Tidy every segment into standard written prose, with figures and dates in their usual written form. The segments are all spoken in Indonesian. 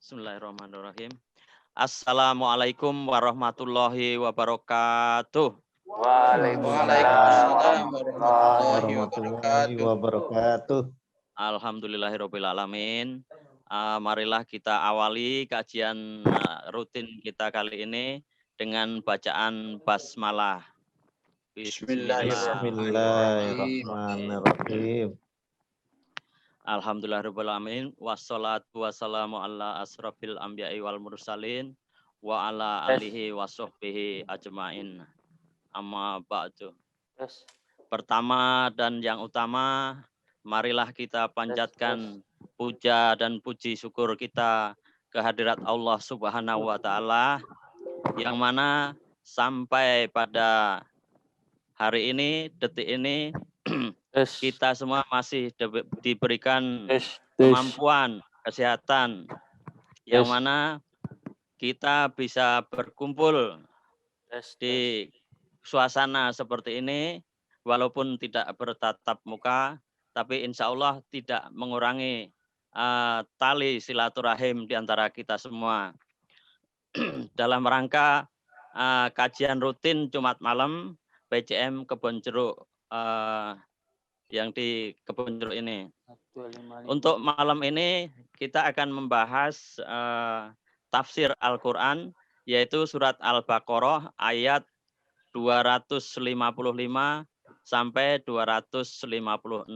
Bismillahirrahmanirrahim. Assalamualaikum warahmatullahi wabarakatuh. Waalaikumsalam warahmatullahi wabarakatuh. Alhamdulillahirrahmanirrahim. Marilah kita awali kajian rutin kita kali ini dengan bacaan basmalah. Bismillahirrahmanirrahim. Alhamdulillahirrahmanirrahim. Wassalatu wassalamu ala asrafil anbiya'i wal mursalin wa ala alihi wa sahbihi ajmain. Amma ba'du. Pertama dan yang utama, marilah kita panjatkan puja dan puji syukur kita kehadirat Allah Subhanahu wa taala yang mana sampai pada hari ini, detik ini kita semua masih diberikan kemampuan, kesehatan, yang mana kita bisa berkumpul di suasana seperti ini, walaupun tidak bertatap muka, tapi insya Allah tidak mengurangi tali silaturahim di antara kita semua. Dalam rangka kajian rutin Jumat malam, PCM Kebon Jeruk yang di Kebon Jeruk ini. Untuk malam ini kita akan membahas tafsir Al-Quran, yaitu surat Al-Baqarah ayat 255 sampai 256.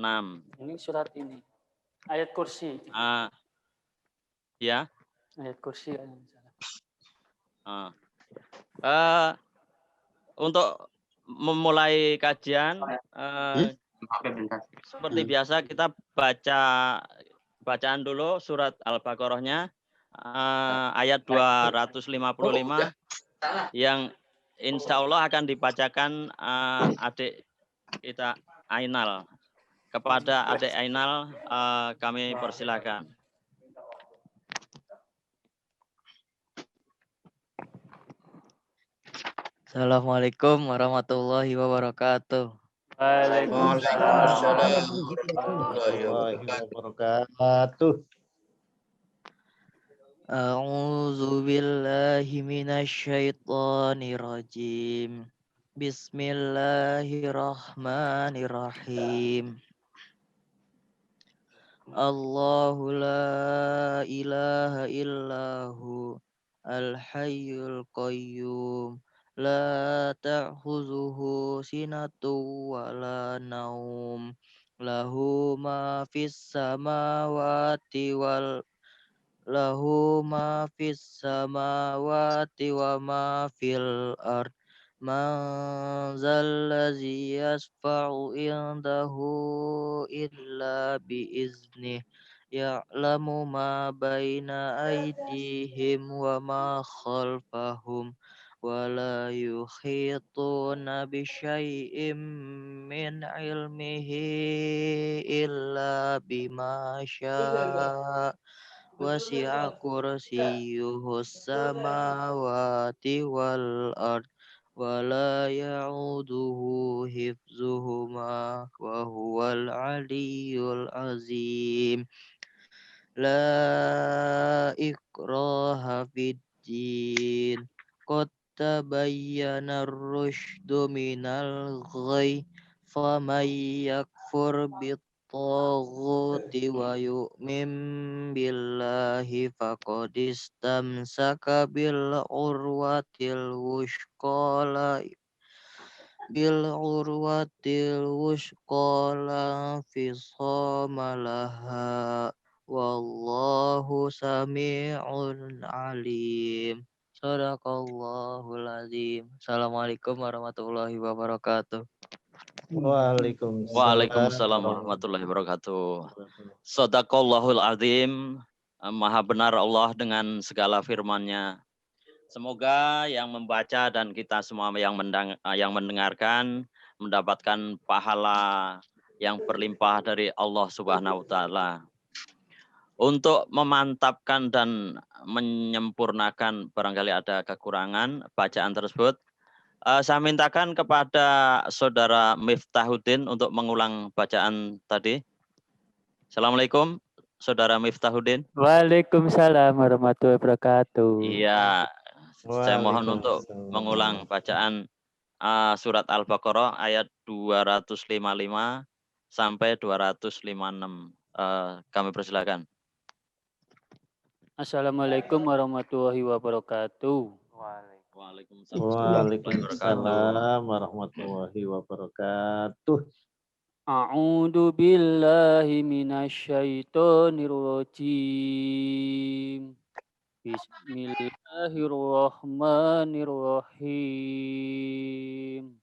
Ini surat ini. Ayat kursi. Ya. Ayat kursi. Untuk memulai kajian, seperti biasa kita bacaan dulu surat Al-Baqarahnya ayat 255 yang insya Allah akan dibacakan adik kita Ainal. Kepada adik Ainal kami persilakan. Assalamualaikum warahmatullahi wabarakatuh. Waalaikumsalam warahmatullahi wabarakatuh. A'udzu billahi minasy syaithanir rajim. Bismillahirrahmanirrahim. Allahu la ilaha illahu al-hayyul qayyum. La ta'khuzuhu sinatun wa la naum. Lahu ma fis samawati wa ma fil ard. Man zallazi yasfa'u indahu illa biiznih. Ya'lamu ma baina aydihim wa ma khalfahum. ولا يحيطون بشيء من علمه إلا بما شاء وسع كرسيه السماوات والأرض ولا يعوده حفظهما وهو العلي العظيم لا إكراه في الدين قد تبين الرشد من الغي فمن يكفر بالطاغوت ويؤمن بالله فقد استمسك بالعروة الوثقى لا انفصام لها والله سميع عليم. Sadaqallahul azim. Assalamualaikum warahmatullahi wabarakatuh. Waalaikumsalam warahmatullahi wabarakatuh. Sadaqallahul azim. Maha benar Allah dengan segala firman-Nya. Semoga yang membaca dan kita semua yang mendengarkan mendapatkan pahala yang berlimpah dari Allah Subhanahu wa taala. Untuk memantapkan dan menyempurnakan barangkali ada kekurangan bacaan tersebut, saya mintakan kepada Saudara Miftahuddin untuk mengulang bacaan tadi. Assalamualaikum, Saudara Miftahuddin? Waalaikumsalam warahmatullahi wabarakatuh. Iya, saya mohon untuk Waalaikumsalam. mengulang bacaan surat Al-Baqarah ayat 255 sampai 256. Kami persilakan. Assalamualaikum warahmatullahi wabarakatuh. Waalaikumsalam warahmatullahi wabarakatuh. Waalaikumsalam warahmatullahi wabarakatuh. A'udzu billahi minasyaitonir rajim. Bismillahirrahmanirrahim.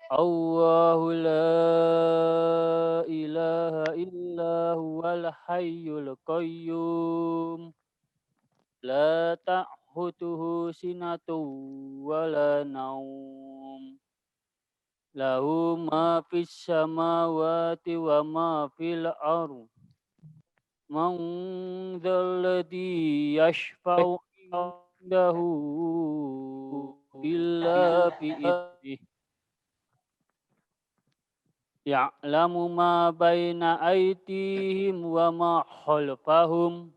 Allahu la ilaha illa huwal hayyul qayyum. La ta'khutuhu sinatun wa la naum. Lahu ma fis samawati wa ma fil ardh. Man dzalladzi yashfa'u indahu illa bi'idnih. Ya'lamu ma baina aydihim wa ma khalfahum.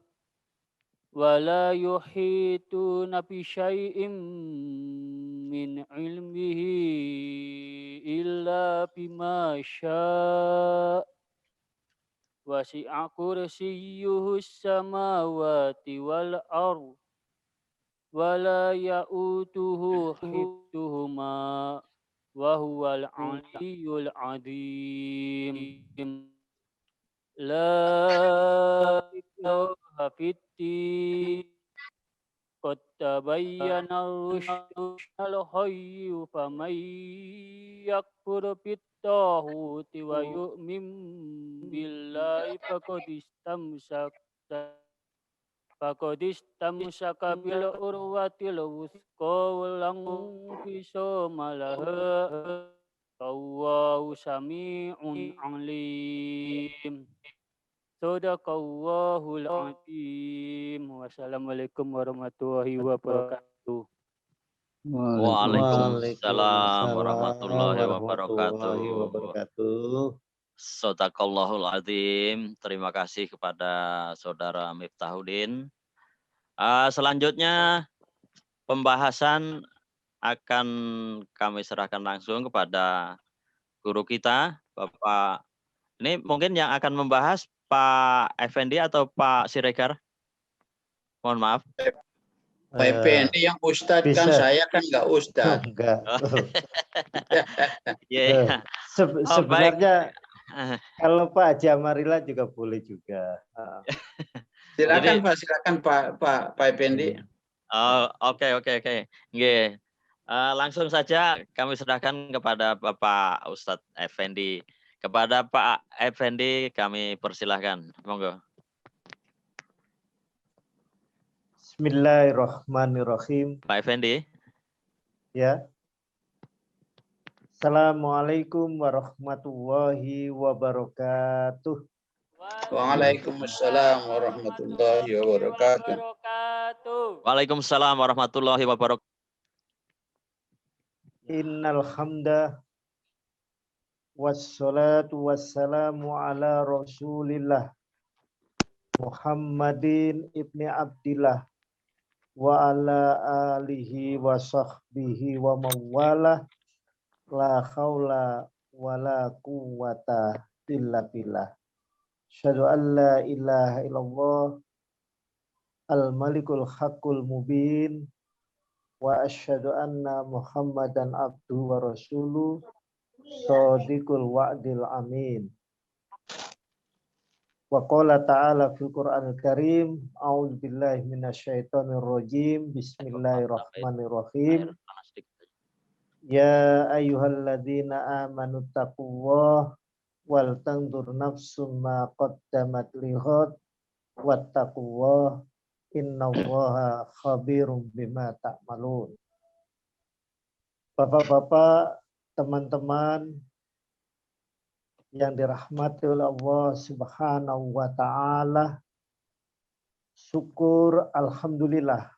Wa la yuhituna bi syai'in min ilmihi illa bima syaa. Wasi'a kursiyyuhu samawati wal ardh. Wa la ya'uduhu hifdhuhuma wa huwal aliyyul azim. La ikraha fid-din. Qad tabayyana ar-rusydu minal ghayyi faman yakfur bit-taghuti wa yu'min billahi faqad istamsaka bil urwatil wuthqa walang fisama laha. Allahu sami'un alim. Sadaqallahul azim. Wassalamualaikum warahmatullahi wabarakatuh. Waalaikumsalam warahmatullahi wabarakatuh. wabarakatuh. Sadaqallahul azim. Terima kasih kepada Saudara Miftahuddin. Selanjutnya pembahasan akan kami serahkan langsung kepada guru kita, Bapak. Ini mungkin yang akan membahas Pak Effendi atau Pak Siregar? Mohon maaf. Pak Effendi yang Ustadz kan, saya kan nggak Ustadz. Enggak. Iya. Sebenarnya kalau Pak Jamarila juga boleh juga. Silakan Pak, silakan Pak Effendi. Oke. Nggih. Langsung saja kami serahkan kepada Bapak Ustadz Effendi. Kepada Pak Effendi kami persilahkan. Monggo. Bismillahirrahmanirrahim. Pak Effendi. Ya. Assalamualaikum warahmatullahi wabarakatuh. Waalaikumsalam warahmatullahi wabarakatuh. Waalaikumsalam warahmatullahi wabarakatuh. Innal hamda wassalatu wassalamu ala Rasulillah Muhammadin ibni Abdillah wa ala alihi wa sahbihi wa mawalah la haula wa la quwwata illa billah. Asyhadu an la ilaha illallah al-malikul haqqul mubin wa asyhadu anna Muhammadan abduhu wa rasuluh shadiqul wa'dil amin. Wa qala ta'ala fil Qur'anil Karim, a'udzu billahi minasyaitonir rajim. Bismillahirrahmanirrahim. Ya ayyuhalladzina amanu taqullaha wal tanzur nafsum ma qaddamat lighad wattaqullaha innallaha khabirum bima ta'malun. Bapak-bapak, teman-teman yang dirahmati oleh Allah Subhanahu wa taala, syukur alhamdulillah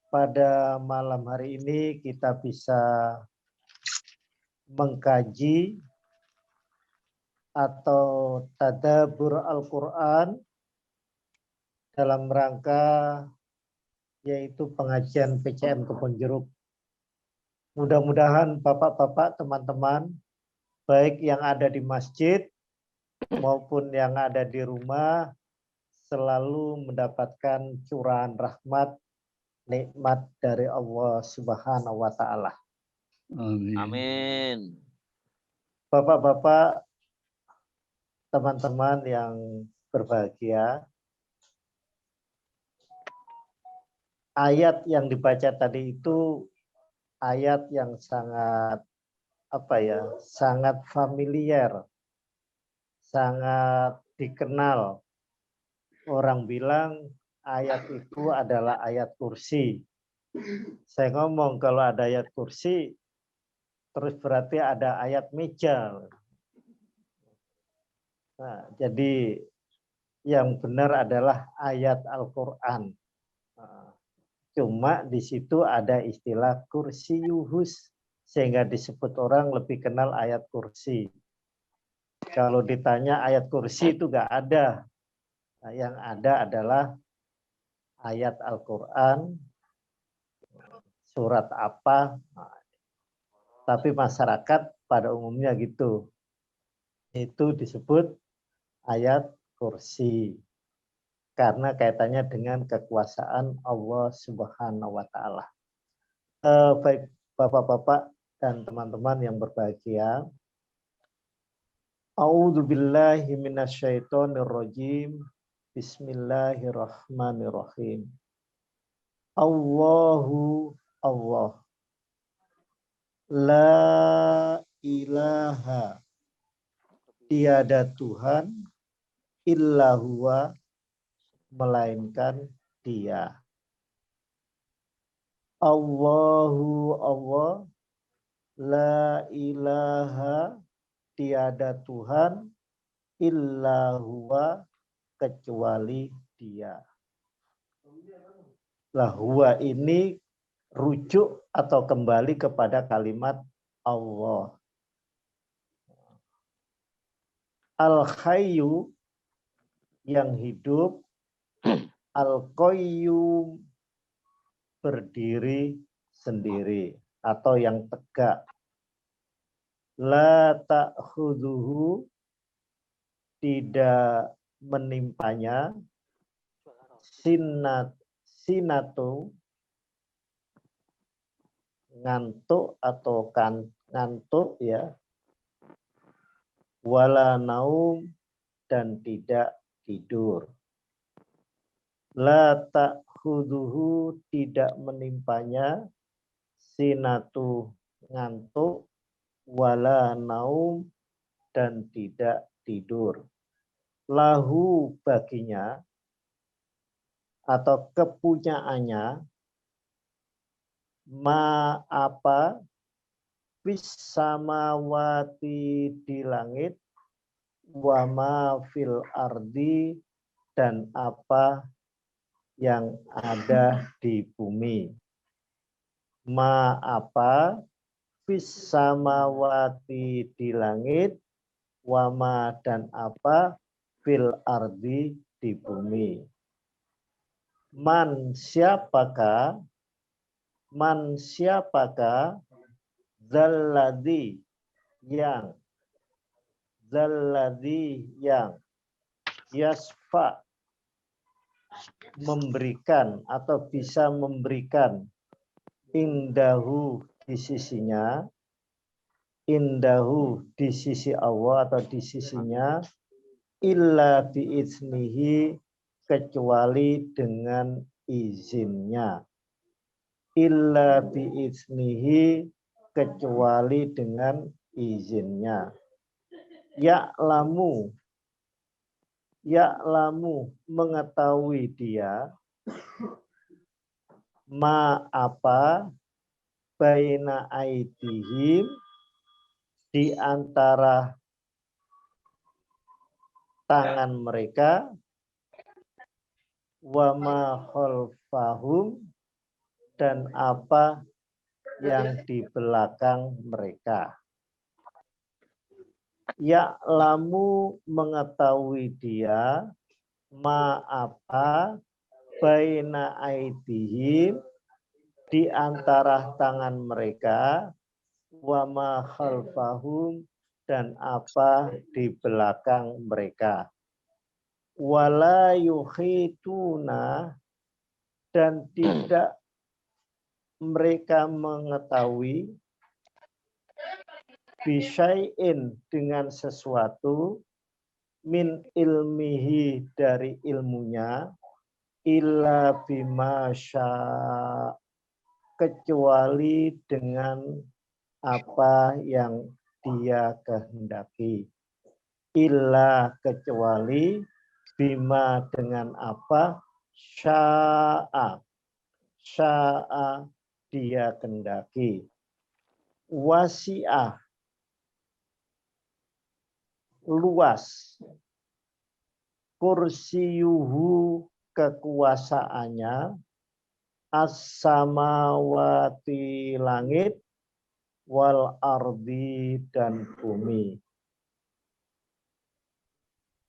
pada malam hari ini kita bisa mengkaji atau tadabbur Al-Quran dalam rangka yaitu pengajian PCM Kebon Jeruk. Mudah-mudahan bapak-bapak, teman-teman, baik yang ada di masjid maupun yang ada di rumah, selalu mendapatkan curahan rahmat, nikmat dari Allah Subhanahu wa Ta'ala. Amin. Bapak-bapak, teman-teman yang berbahagia, ayat yang dibaca tadi itu ayat yang sangat sangat familiar, sangat dikenal. Orang bilang ayat itu adalah ayat kursi. Saya ngomong kalau ada ayat kursi, terus berarti ada ayat meja. Nah, jadi yang benar adalah ayat Al-Quran. Cuma di situ ada istilah kursi yuhus, sehingga disebut orang lebih kenal ayat kursi. Kalau ditanya ayat kursi itu nggak ada. Nah, yang ada adalah ayat Al-Quran, surat apa, tapi masyarakat pada umumnya gitu. Itu disebut ayat kursi. Karena kaitannya dengan kekuasaan Allah Subhanahu wa Ta'ala. Baik bapak-bapak dan teman-teman yang berbahagia. A'udzubillahi minasyaitonirrajim. Bismillahirrahmanirrahim. Allahu Allah. La ilaha. Tiada Tuhan illa huwa, melainkan Dia. Allahu Allah, la ilaha, tiada Tuhan illa huwa, kecuali Dia. Lah huwa ini rujuk atau kembali kepada kalimat Allah. Al-Hayyu, yang hidup, Al-Qayyum, berdiri sendiri atau yang tegak. La ta'khudhuhu, tidak menimpanya, sinatu, ngantuk atau ngantuk ya, wala naum, dan tidak tidur. La ta'khudhuhu, tidak menimpanya, sinatu, ngantuk, wala naum, dan tidak tidur. Lahu, baginya atau kepunyaannya, ma apa, fis samawati, di langit, wa ma fil ardi, dan apa yang ada di bumi. Ma apa, fis samawati, di langit, wa ma, dan apa, fil ardi, di bumi. Man siapakah, zalladzi, yang, yasfa, memberikan atau bisa memberikan, indahu, di sisinya, indahu, di sisi Allah atau di sisinya, illa biiznihi, kecuali dengan izinnya. Illa biiznihi, kecuali dengan izinnya. Ya'lamu, mengetahui Dia, ma apa, baina aidihim, di antara tangan mereka, wa ma khalfahum, dan apa yang di belakang mereka. Ya'lamu mengetahui dia ma apa baina aidihim di antara tangan mereka wa ma khalfahum dan apa di belakang mereka. Wala yuhituna dan tidak mereka mengetahui bisyai'in dengan sesuatu min ilmihi dari ilmunya illa bima syaa kecuali dengan apa yang dia kehendaki. Illa kecuali bima dengan apa syaa dia kehendaki. Wasi'ah luas, kursiyuhu kekuasaannya, as-samawati langit, wal ardi dan bumi.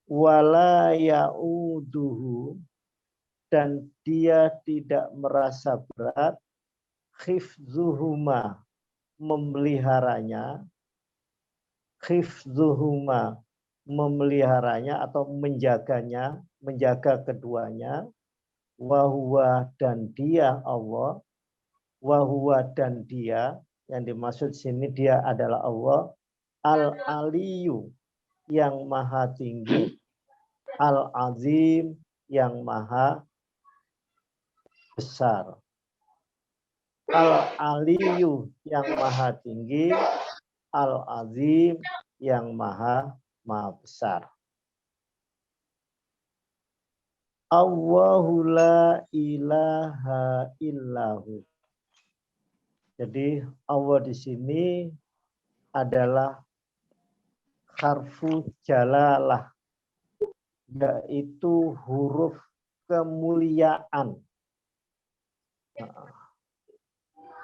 Wala ya'uduhu dan dia tidak merasa berat, khifzuhuma memeliharanya, khifzuhuma memeliharanya atau menjaganya, menjaga keduanya, wahuwa dan dia Allah, wahuwa dan dia, yang dimaksud sini dia adalah Allah, al-aliyu yang maha tinggi, al-azim yang maha besar. Al-aliyu yang maha tinggi, al-azim yang maha besar. Allahu la ilaha illahu. Jadi Allah di sini adalah harfu jalalah, yaitu huruf kemuliaan.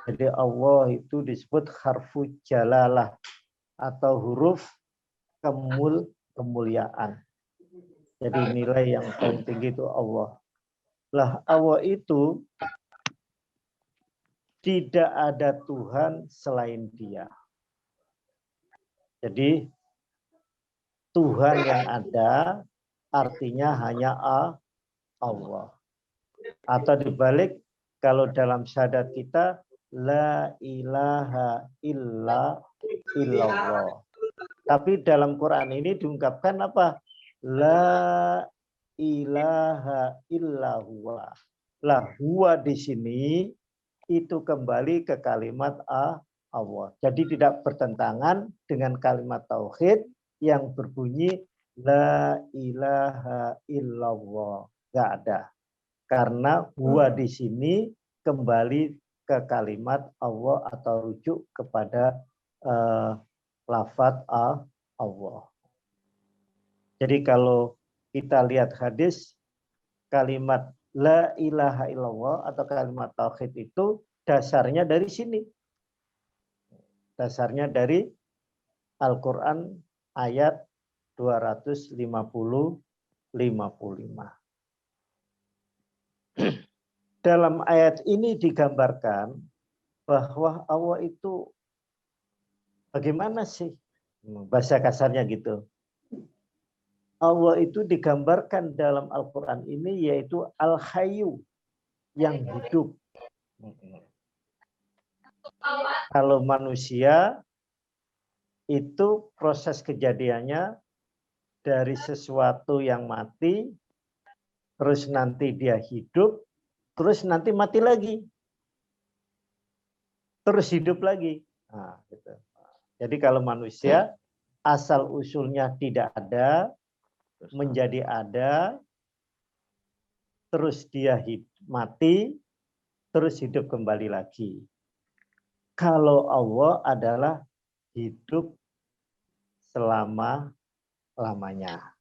Jadi Allah itu disebut harfu jalalah atau huruf kemuliaan. Jadi nilai yang paling tinggi itu Allah. Lah Allah itu tidak ada Tuhan selain Dia. Jadi Tuhan yang ada artinya hanya Allah. Atau dibalik, kalau dalam syahadat kita la ilaha illallah. Tapi dalam Quran ini diungkapkan apa? La ilaha illallah. Lah huwa di sini itu kembali ke kalimat Allah. Jadi tidak bertentangan dengan kalimat tauhid yang berbunyi la ilaha illallah. Enggak ada. Karena huwa di sini kembali ke kalimat Allah atau rujuk kepada lafadz Allah. Jadi kalau kita lihat hadis, kalimat la ilaha illallah atau kalimat tauhid itu dasarnya dari sini. Dasarnya dari Al-Quran ayat 250-55. Dalam ayat ini digambarkan bahwa Allah itu bagaimana sih? Bahasa kasarnya gitu. Allah itu digambarkan dalam Al-Quran ini yaitu Al-Hayyu yang hidup. Kalau manusia itu proses kejadiannya dari sesuatu yang mati, terus nanti dia hidup, terus nanti mati lagi, terus hidup lagi. Nah, gitu. Jadi kalau manusia asal usulnya tidak ada, menjadi ada, terus dia mati, terus hidup kembali lagi. Kalau Allah adalah hidup selama-lamanya.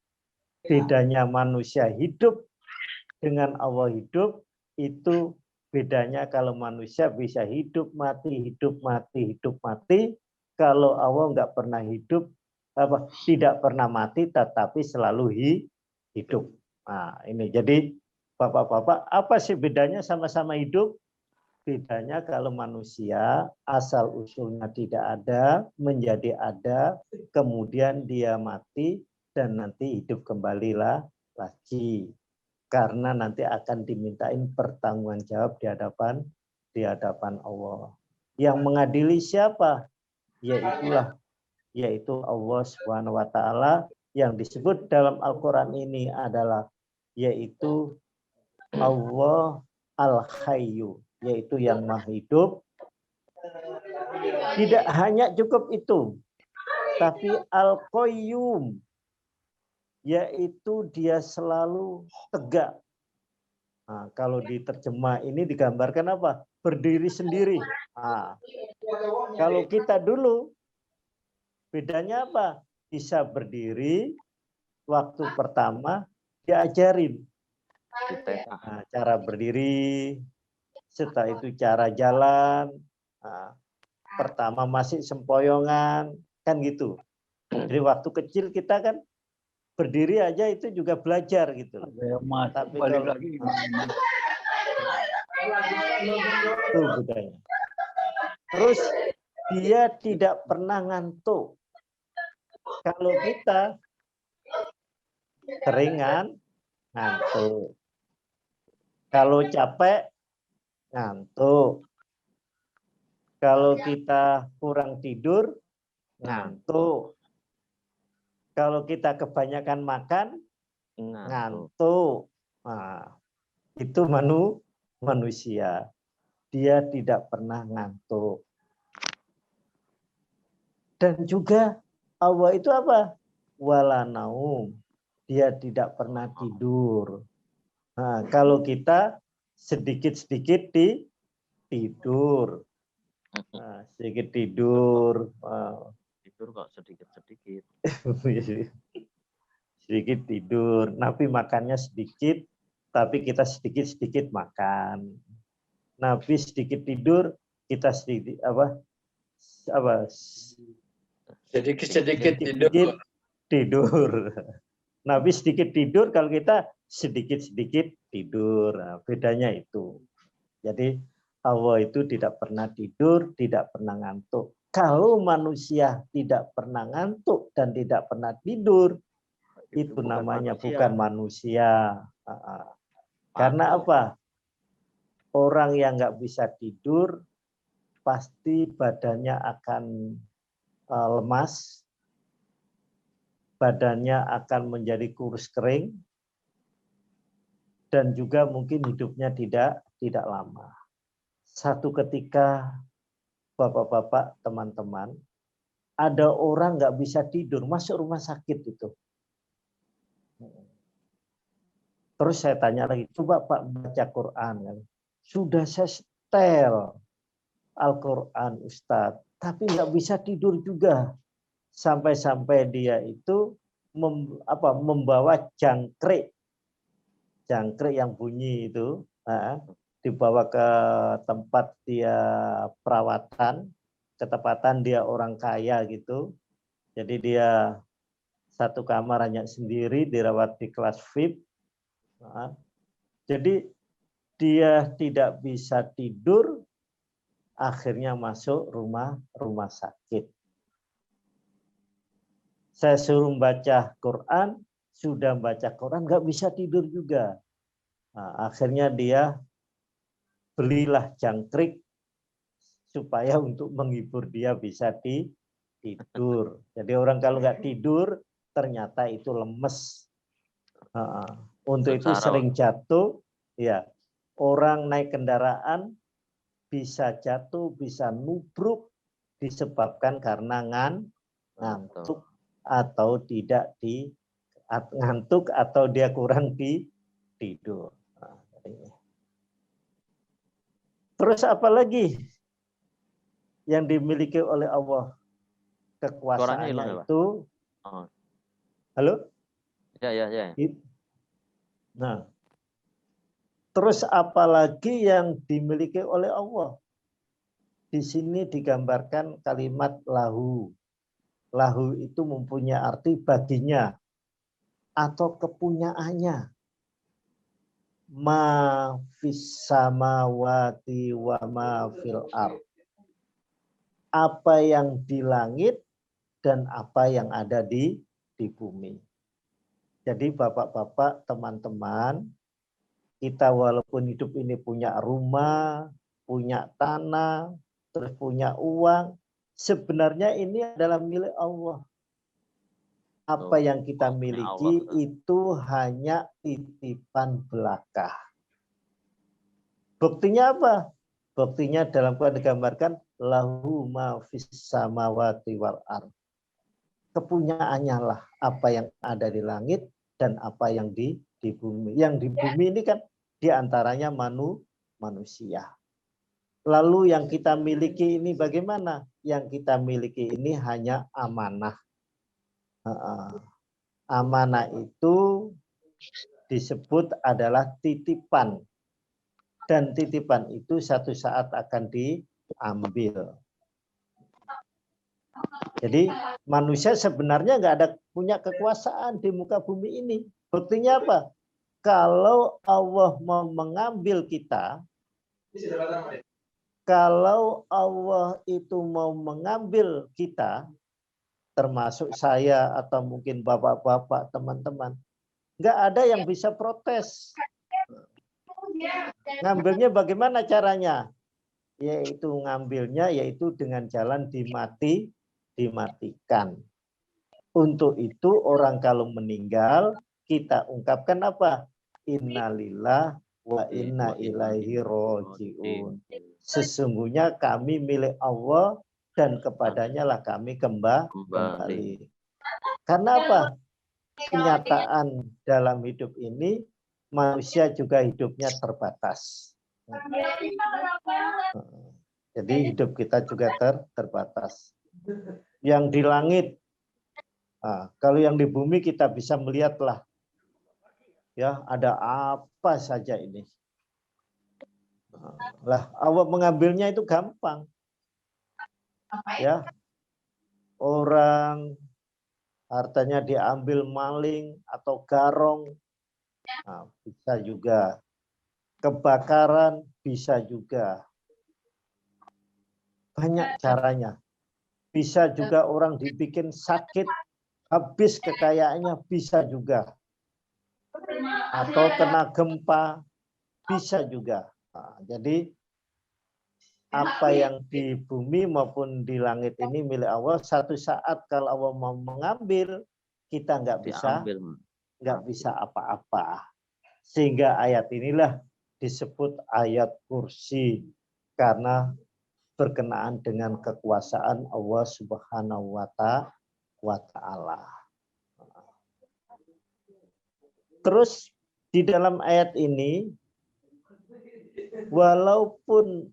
Bedanya manusia hidup dengan Allah hidup, itu bedanya kalau manusia bisa hidup, mati, hidup, mati, hidup, mati. Kalau Allah nggak pernah hidup, tidak pernah mati tetapi selalu hidup. Nah, ini jadi Bapak-bapak, apa sih bedanya sama-sama hidup? Bedanya kalau manusia asal usulnya tidak ada, menjadi ada, kemudian dia mati dan nanti hidup kembali lagi. Karena nanti akan dimintain pertanggungjawab di hadapan Allah. Yang mengadili siapa? Yaitu Allah Subhanahu wa taala, yang disebut dalam Al-Qur'an ini adalah yaitu Allah Al-Hayyu, yaitu yang Maha Hidup. Tidak hanya cukup itu, tapi Al-Qayyum, yaitu dia selalu tegak. Nah, kalau diterjemah ini digambarkan apa? Berdiri sendiri. Nah, kalau kita dulu, bedanya apa? Bisa berdiri, waktu pertama diajarin. Nah, cara berdiri, setelah itu cara jalan. Nah, pertama masih sempoyongan, kan gitu. Jadi waktu kecil kita kan berdiri aja itu juga belajar gitu. Tapi balik kalau lagi. itu budaya. Terus dia tidak pernah ngantuk. Kalau kita seringan ngantuk. Kalau capek ngantuk. Kalau kita kurang tidur ngantuk. Kalau kita kebanyakan makan ngantuk. Nah, itu manusia. Dia tidak pernah ngantuk. Dan juga Allah itu apa? Wala naum. Dia tidak pernah tidur. Nah, kalau kita sedikit-sedikit tidur. Nah, sedikit tidur. Tidur kok sedikit-sedikit. Sedikit tidur. Nabi makannya sedikit, tapi kita sedikit-sedikit makan. Nabi sedikit tidur, kita sedikit Sedikit-sedikit tidur. Nabi sedikit tidur, kalau kita sedikit-sedikit tidur. Nah, bedanya itu. Jadi Allah itu tidak pernah tidur, tidak pernah ngantuk. Kalau manusia tidak pernah ngantuk dan tidak pernah tidur, itu namanya bukan manusia. Karena apa? Orang yang nggak bisa tidur, pasti badannya akan lemas, badannya akan menjadi kurus kering, dan juga mungkin hidupnya tidak lama. Satu ketika, bapak-bapak, teman-teman, ada orang nggak bisa tidur, masuk rumah sakit itu. Terus saya tanya lagi, coba Pak baca Quran. Sudah saya setel Al-Quran Ustadz, tapi nggak bisa tidur juga. Sampai-sampai dia itu membawa jangkrik yang bunyi itu, dibawa ke tempat dia perawatan, ketepatan dia orang kaya gitu. Jadi dia satu kamar hanya sendiri, dirawat di kelas VIP. Jadi dia tidak bisa tidur, akhirnya masuk rumah sakit. Saya suruh baca Quran, sudah baca Quran, nggak bisa tidur juga. Nah, akhirnya dia belilah jangkrik supaya untuk menghibur dia bisa tidur. Jadi orang kalau nggak tidur, ternyata itu lemes. Untuk itu sering jatuh, ya. Orang naik kendaraan bisa jatuh, bisa nubruk disebabkan karena ngantuk atau tidak ngantuk atau dia kurang tidur. Terus apa lagi yang dimiliki oleh Allah? Kekuasaannya itu. Halo? Ya. Nah, terus apalagi yang dimiliki oleh Allah? Di sini digambarkan kalimat lahu. Lahu itu mempunyai arti baginya atau kepunyaannya. Ma fis samawati wa ma fil ard. Apa yang di langit dan apa yang ada di bumi. Jadi bapak-bapak, teman-teman, kita walaupun hidup ini punya rumah, punya tanah, terus punya uang, sebenarnya ini adalah milik Allah. Apa yang kita miliki itu hanya titipan belaka. Buktinya apa? Buktinya dalam Quran digambarkan lahu ma fis samawati wal ard. Kepunyaannya lah apa yang ada di langit dan apa yang di bumi. Yang di bumi ini kan diantaranya manusia. Lalu yang kita miliki ini bagaimana? Yang kita miliki ini hanya amanah. Amanah itu disebut adalah titipan. Dan titipan itu satu saat akan diambil. Jadi manusia sebenarnya nggak ada punya kekuasaan di muka bumi ini. Buktinya apa? Kalau Allah mau mengambil kita, kalau Allah itu mau mengambil kita, termasuk saya atau mungkin bapak-bapak, teman-teman, nggak ada yang bisa protes. Ngambilnya bagaimana caranya? Yaitu ngambilnya yaitu dengan jalan dimatikan. Untuk itu orang kalau meninggal kita ungkapkan apa? Innalillah wa inna ilaihi roji'un. Sesungguhnya kami milik Allah dan kepadanya lah kami kembali. Karena apa? Kenyataan dalam hidup ini manusia juga hidupnya terbatas. Jadi hidup kita juga terbatas. Yang di langit, kalau yang di bumi kita bisa melihatlah, ya ada apa saja ini. Lah Allah mengambilnya itu gampang. Ya, orang hartanya diambil maling atau garong, bisa juga. Kebakaran bisa juga. Banyak caranya. Bisa juga orang dibikin sakit, habis kekayaannya, bisa juga. Atau kena gempa, bisa juga. Jadi apa yang di bumi maupun di langit ini milik Allah. Satu saat kalau Allah mau mengambil, kita nggak bisa apa-apa. Sehingga ayat inilah disebut ayat kursi karena berkenaan dengan kekuasaan Allah Subhanahu wa Ta'ala. Terus di dalam ayat ini, walaupun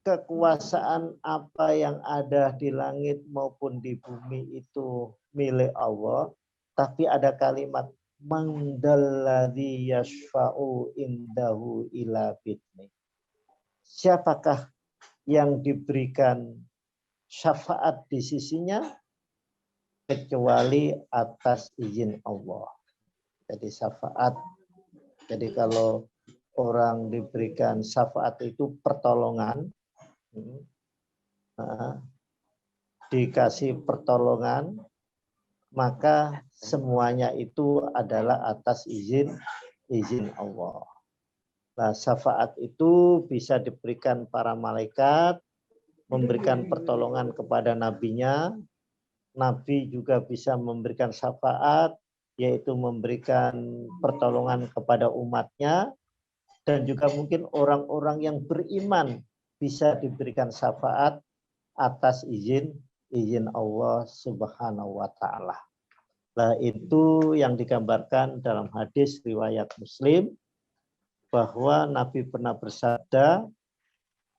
kekuasaan apa yang ada di langit maupun di bumi itu milik Allah, tapi ada kalimat mangdalladzi yashfa'u indahu ila bidni. Siapakah yang diberikan syafaat di sisinya kecuali atas izin Allah. Jadi syafaat. Jadi kalau orang diberikan syafaat itu pertolongan, dikasih pertolongan, maka semuanya itu adalah atas izin Allah. Nah, syafaat itu bisa diberikan para malaikat, memberikan pertolongan kepada nabinya. Nabi juga bisa memberikan syafaat, yaitu memberikan pertolongan kepada umatnya. Dan juga mungkin orang-orang yang beriman bisa diberikan syafaat atas izin Allah Subhanahu wa Ta'ala. Nah, itu yang digambarkan dalam hadis riwayat Muslim bahwa Nabi pernah bersabda,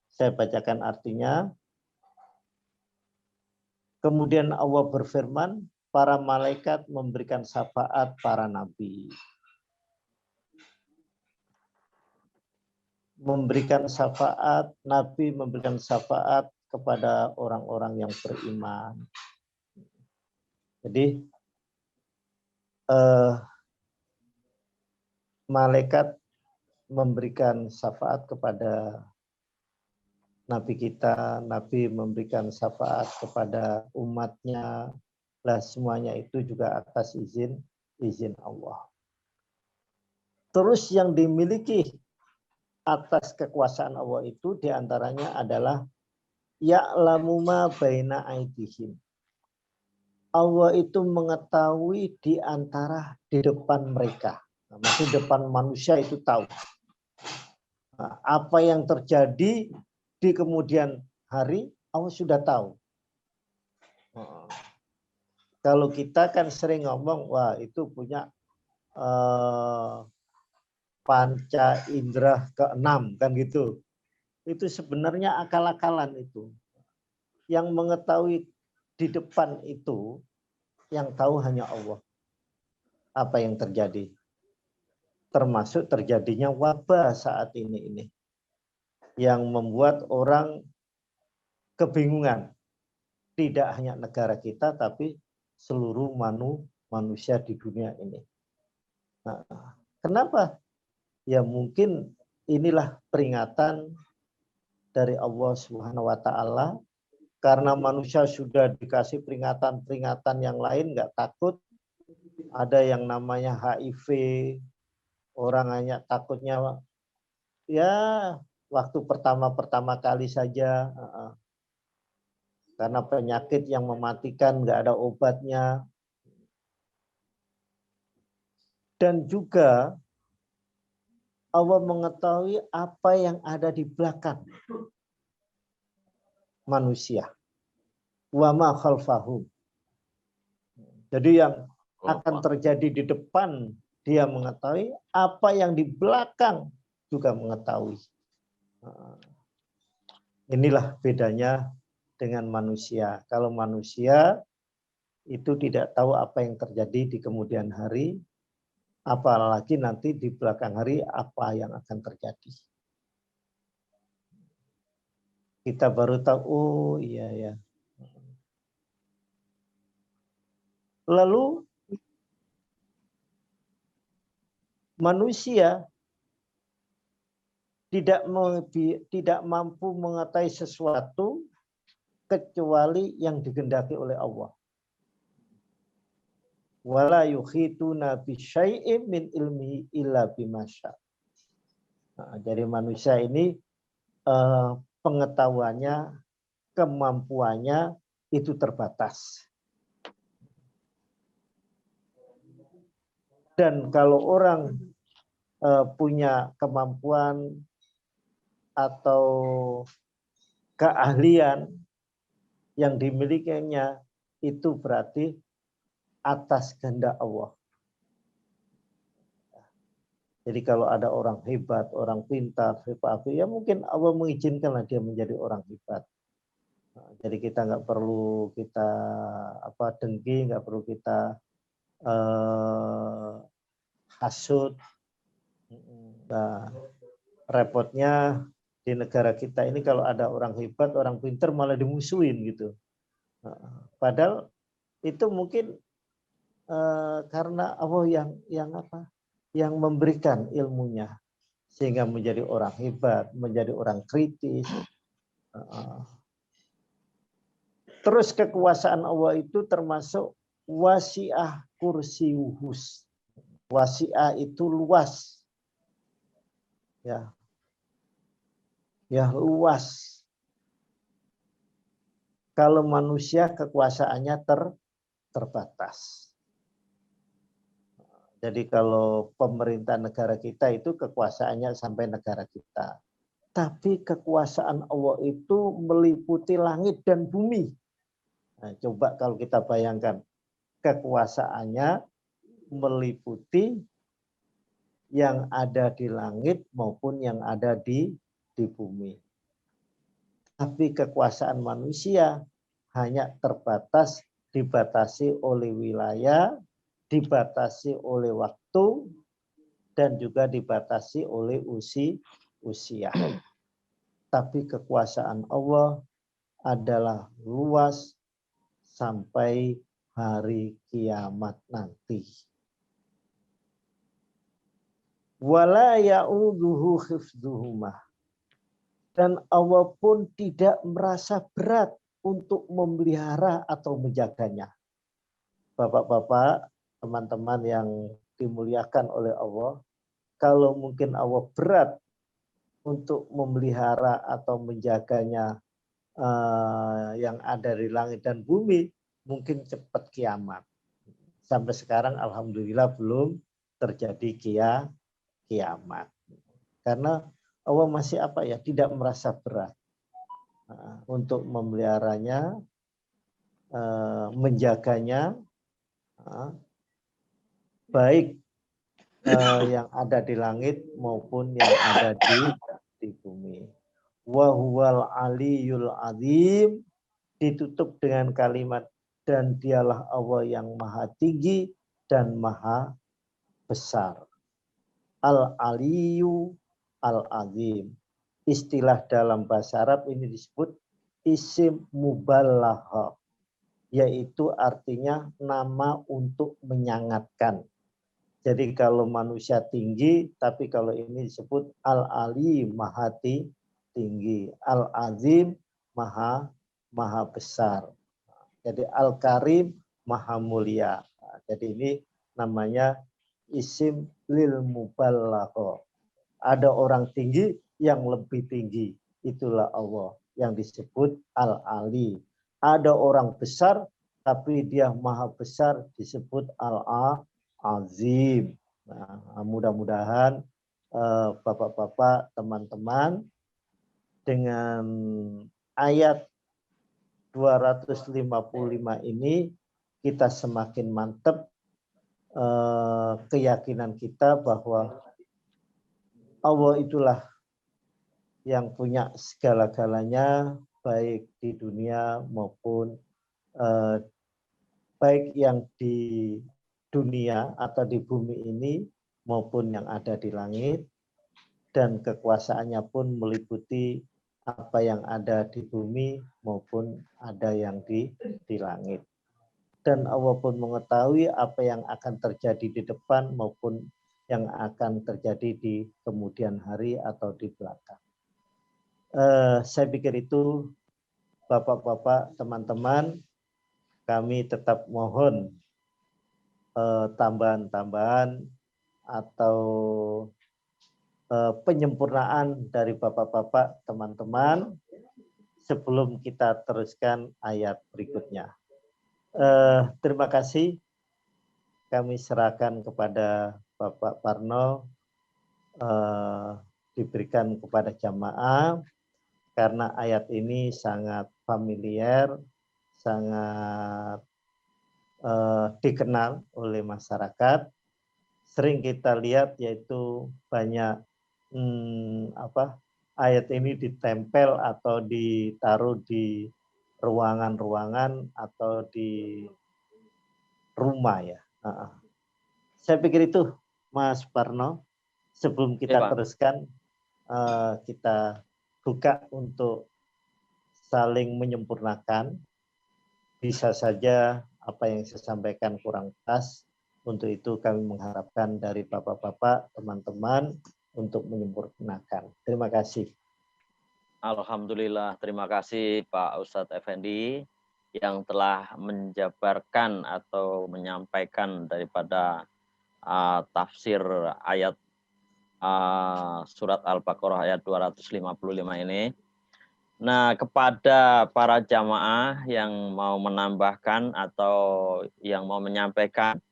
saya bacakan artinya. Kemudian Allah berfirman, para malaikat memberikan syafaat para nabi. Memberikan syafaat, Nabi memberikan syafaat kepada orang-orang yang beriman. Jadi malaikat memberikan syafaat kepada Nabi kita, Nabi memberikan syafaat kepada umatnya, lah semuanya itu juga atas izin Allah. Terus yang dimiliki atas kekuasaan Allah itu diantaranya adalah ya'lamu ma baina aydihim. Allah itu mengetahui di antara di depan mereka. Nah, maksud depan manusia itu tahu. Nah, apa yang terjadi di kemudian hari Allah sudah tahu. Kalau kita kan sering ngomong, wah itu punya panca indera keenam kan gitu. Itu sebenarnya akal-akalan itu. Yang mengetahui di depan itu yang tahu hanya Allah. Apa yang terjadi? Termasuk terjadinya wabah saat ini. Yang membuat orang kebingungan. Tidak hanya negara kita tapi seluruh manusia di dunia ini. Nah, kenapa? Ya mungkin inilah peringatan dari Allah Subhanahu wa taala, karena manusia sudah dikasih peringatan-peringatan yang lain nggak takut. Ada yang namanya HIV, orang hanya takutnya ya waktu pertama kali saja, karena penyakit yang mematikan nggak ada obatnya. Dan juga Allah mengetahui apa yang ada di belakang manusia. Wa ma khalfahum. Jadi yang akan terjadi di depan dia mengetahui, apa yang di belakang juga mengetahui. Inilah bedanya dengan manusia. Kalau manusia itu tidak tahu apa yang terjadi di kemudian hari, apalagi nanti di belakang hari apa yang akan terjadi. Kita baru tahu, oh iya ya. Lalu manusia tidak mampu mengetahui sesuatu kecuali yang digendaki oleh Allah. Wala yuhituna bisyai'in min ilmihi illa bimasya. Nah, jadi manusia ini pengetahuannya, kemampuannya itu terbatas. Dan kalau orang punya kemampuan atau keahlian yang dimilikinya, itu berarti atas kehendak Allah. Jadi kalau ada orang hebat, orang pintar, ya mungkin Allah mengizinkanlah dia menjadi orang hebat. Jadi kita nggak perlu kita dengki, nggak perlu kita hasud. Nah, repotnya di negara kita ini kalau ada orang hebat, orang pintar malah dimusuhin gitu. Padahal itu mungkin karena Allah yang memberikan ilmunya sehingga menjadi orang hebat, menjadi orang kritis. Terus kekuasaan Allah itu termasuk wasi'ah kursiyuhus. Wasi'ah itu luas. Ya luas. Kalau manusia kekuasaannya terbatas. Jadi kalau pemerintah negara kita itu kekuasaannya sampai negara kita. Tapi kekuasaan Allah itu meliputi langit dan bumi. Nah, coba kalau kita bayangkan kekuasaannya meliputi yang ada di langit maupun yang ada di bumi. Tapi kekuasaan manusia hanya terbatas, dibatasi oleh wilayah, dibatasi oleh waktu, dan juga dibatasi oleh usia. Tapi kekuasaan Allah adalah luas sampai hari kiamat nanti. Wala ya'udzuhu hifdzuhuma. Dan Allah pun tidak merasa berat untuk memelihara atau menjaganya. Bapak-bapak, teman-teman yang dimuliakan oleh Allah, kalau mungkin Allah berat untuk memelihara atau menjaganya yang ada di langit dan bumi, mungkin cepat kiamat. Sampai sekarang alhamdulillah belum terjadi kiamat. Karena Allah masih tidak merasa berat untuk memeliharanya, menjaganya, baik yang ada di langit maupun yang ada di bumi. Wa huwal aliyul azim, ditutup dengan kalimat dan dialah Allah yang maha tinggi dan maha besar. Al-aliyu al-azim. Istilah dalam bahasa Arab ini disebut isim mubalagha, yaitu artinya nama untuk menyangatkan. Jadi kalau manusia tinggi, tapi kalau ini disebut al-ali maha tinggi, al-azim maha besar. Jadi al-karim maha mulia. Jadi ini namanya isim lil mubalagha. Ada orang tinggi yang lebih tinggi, itulah Allah yang disebut al-ali. Ada orang besar tapi dia maha besar, disebut al-azim. Nah, mudah-mudahan bapak-bapak, teman-teman, dengan ayat 255 ini kita semakin mantap keyakinan kita bahwa Allah itulah yang punya segala-galanya, baik di dunia maupun baik yang di dunia atau di bumi ini maupun yang ada di langit, dan kekuasaannya pun meliputi apa yang ada di bumi maupun ada yang di langit. Dan Allah pun mengetahui apa yang akan terjadi di depan maupun yang akan terjadi di kemudian hari atau di belakang. Saya pikir itu, bapak-bapak, teman-teman, kami tetap mohon tambahan-tambahan atau penyempurnaan dari bapak-bapak, teman-teman, sebelum kita teruskan ayat berikutnya. Terima kasih. Kami serahkan kepada Bapak Parno, diberikan kepada jamaah, karena ayat ini sangat familiar, sangat dikenal oleh masyarakat. Sering kita lihat yaitu banyak ayat ini ditempel atau ditaruh di ruangan-ruangan atau di rumah ya. Saya pikir itu, Mas Parno. Sebelum kita teruskan, kita buka untuk saling menyempurnakan. Bisa saja apa yang saya sampaikan kurang pas. Untuk itu kami mengharapkan dari bapak-bapak, teman-teman untuk menyempurnakan. Terima kasih. Alhamdulillah, terima kasih Pak Ustadz Effendi yang telah menjabarkan atau menyampaikan daripada tafsir ayat surat Al-Baqarah ayat 255 ini. Nah, kepada para jamaah yang mau menambahkan atau yang mau menyampaikan,